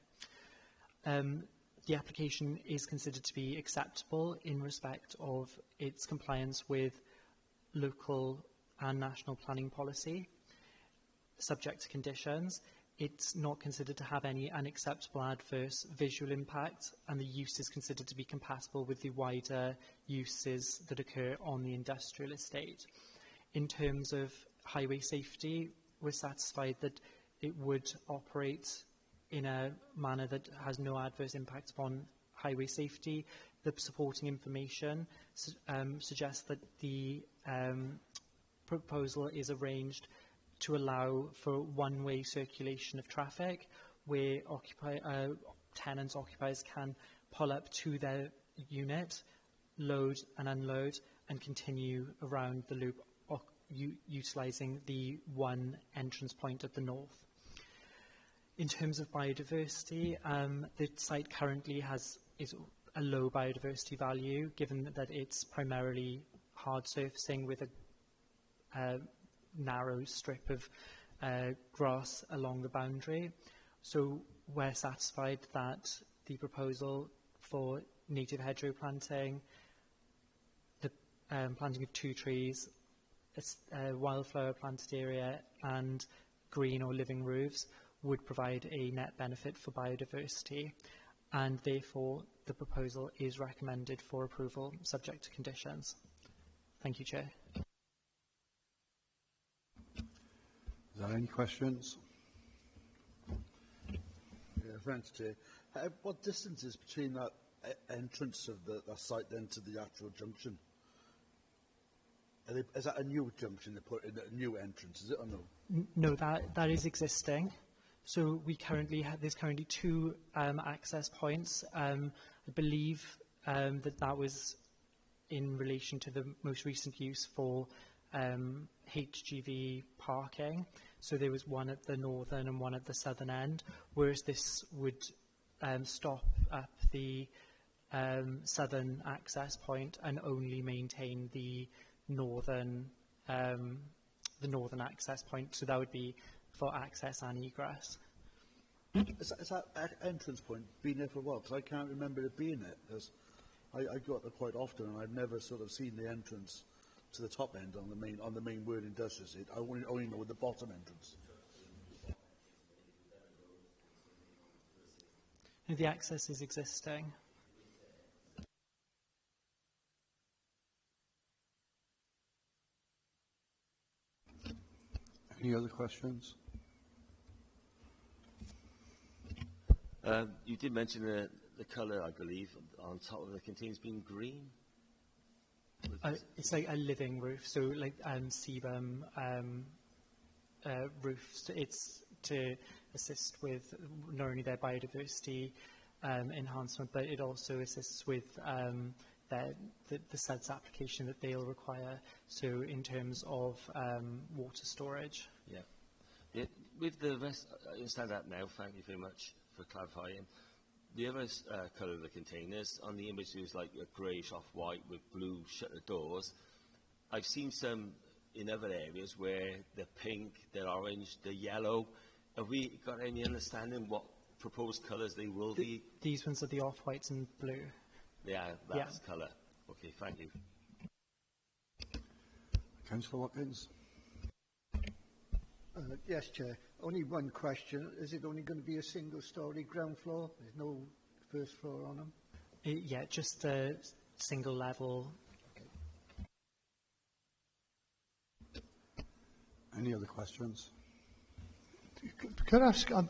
S2: the application is considered to be acceptable in respect of its compliance with local and national planning policy, subject to conditions. It's not considered to have any unacceptable adverse visual impact, and the use is considered to be compatible with the wider uses that occur on the industrial estate. In terms of highway safety, we're satisfied that it would operate in a manner that has no adverse impact upon highway safety. The supporting information suggests that the proposal is arranged to allow for one-way circulation of traffic, where tenants, occupiers can pull up to their unit, load and unload, and continue around the loop, utilising the one entrance point at the north. In terms of biodiversity, the site currently is a low biodiversity value, given that it's primarily hard surfacing with a narrow strip of grass along the boundary. So we're satisfied that the proposal for native hedgerow planting, the planting of 2 trees, a wildflower planted area and green or living roofs would provide a net benefit for biodiversity, and therefore the proposal is recommended for approval subject to conditions. Thank you, Chair.
S1: Is there any questions?
S4: Yeah, thanks, Chair. What distance is between that entrance of the site then to the actual junction? Is that a new junction they put in, a new entrance, is it or no?
S2: No, that is existing. So there's currently 2 access points. I believe that was in relation to the most recent use for HGV parking. So there was one at the northern and one at the southern end, whereas this would stop up the southern access point and only maintain the northern access point. So that would be for access and egress.
S4: Is that entrance point been there for a while? Because I can't remember it being there. Because I go up there quite often, and I've never sort of seen the entrance to the top end on the main word industrial estate. I only know the bottom entrance.
S2: The access is existing.
S1: Any other questions?
S5: You did mention the colour, I believe, on top of the containers being green.
S2: It's like a living roof, so like sebum roofs. It's to assist with not only their biodiversity enhancement, but it also assists with the SEDS application that they'll require. So in terms of water storage.
S5: Yeah. With the rest, I understand that now. Thank you very much for clarifying. The other colour of the containers, on the image there's like a greyish off-white with blue shutter doors. I've seen some in other areas where they're pink, they're orange, they're yellow. Have we got any understanding what proposed colours they will be?
S2: These ones are the off-whites and blue.
S5: Yeah, that's colour. Okay, thank you.
S1: Councillor Watkins.
S8: Yes, Chair. Only one question. Is it only going to be a single-storey ground floor? There's no first floor on them?
S2: Yeah, just a single level.
S1: Any other questions?
S11: Can I ask, I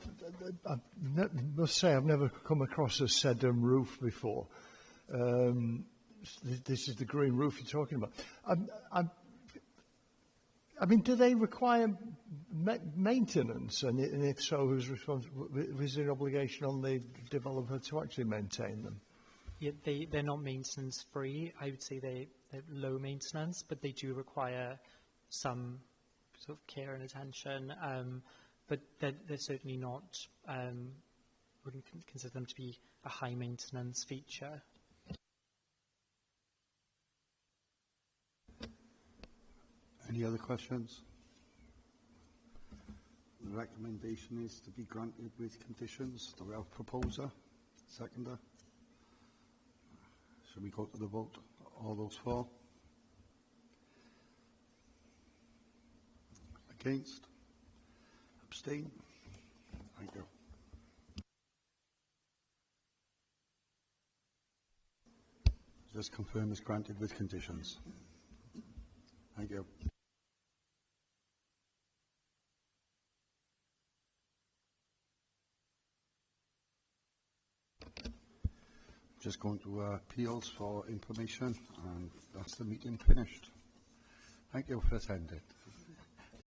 S11: must say I've never come across a sedum roof before. This is the green roof you're talking about. I mean, do they require maintenance? And if so, who's responsible? Is there an obligation on the developer to actually maintain them?
S2: Yeah, they're not maintenance free. I would say they're low maintenance, but they do require some sort of care and attention. But they're certainly not, wouldn't consider them to be a high maintenance feature.
S1: Any other questions? The recommendation is to be granted with conditions. Do we have a proposer? Seconder? Shall we go to the vote? All those for? Against? Abstain? Thank you. Just confirm is granted with conditions. Thank you. Just going to appeals for information, and that's the meeting finished. Thank you for attending.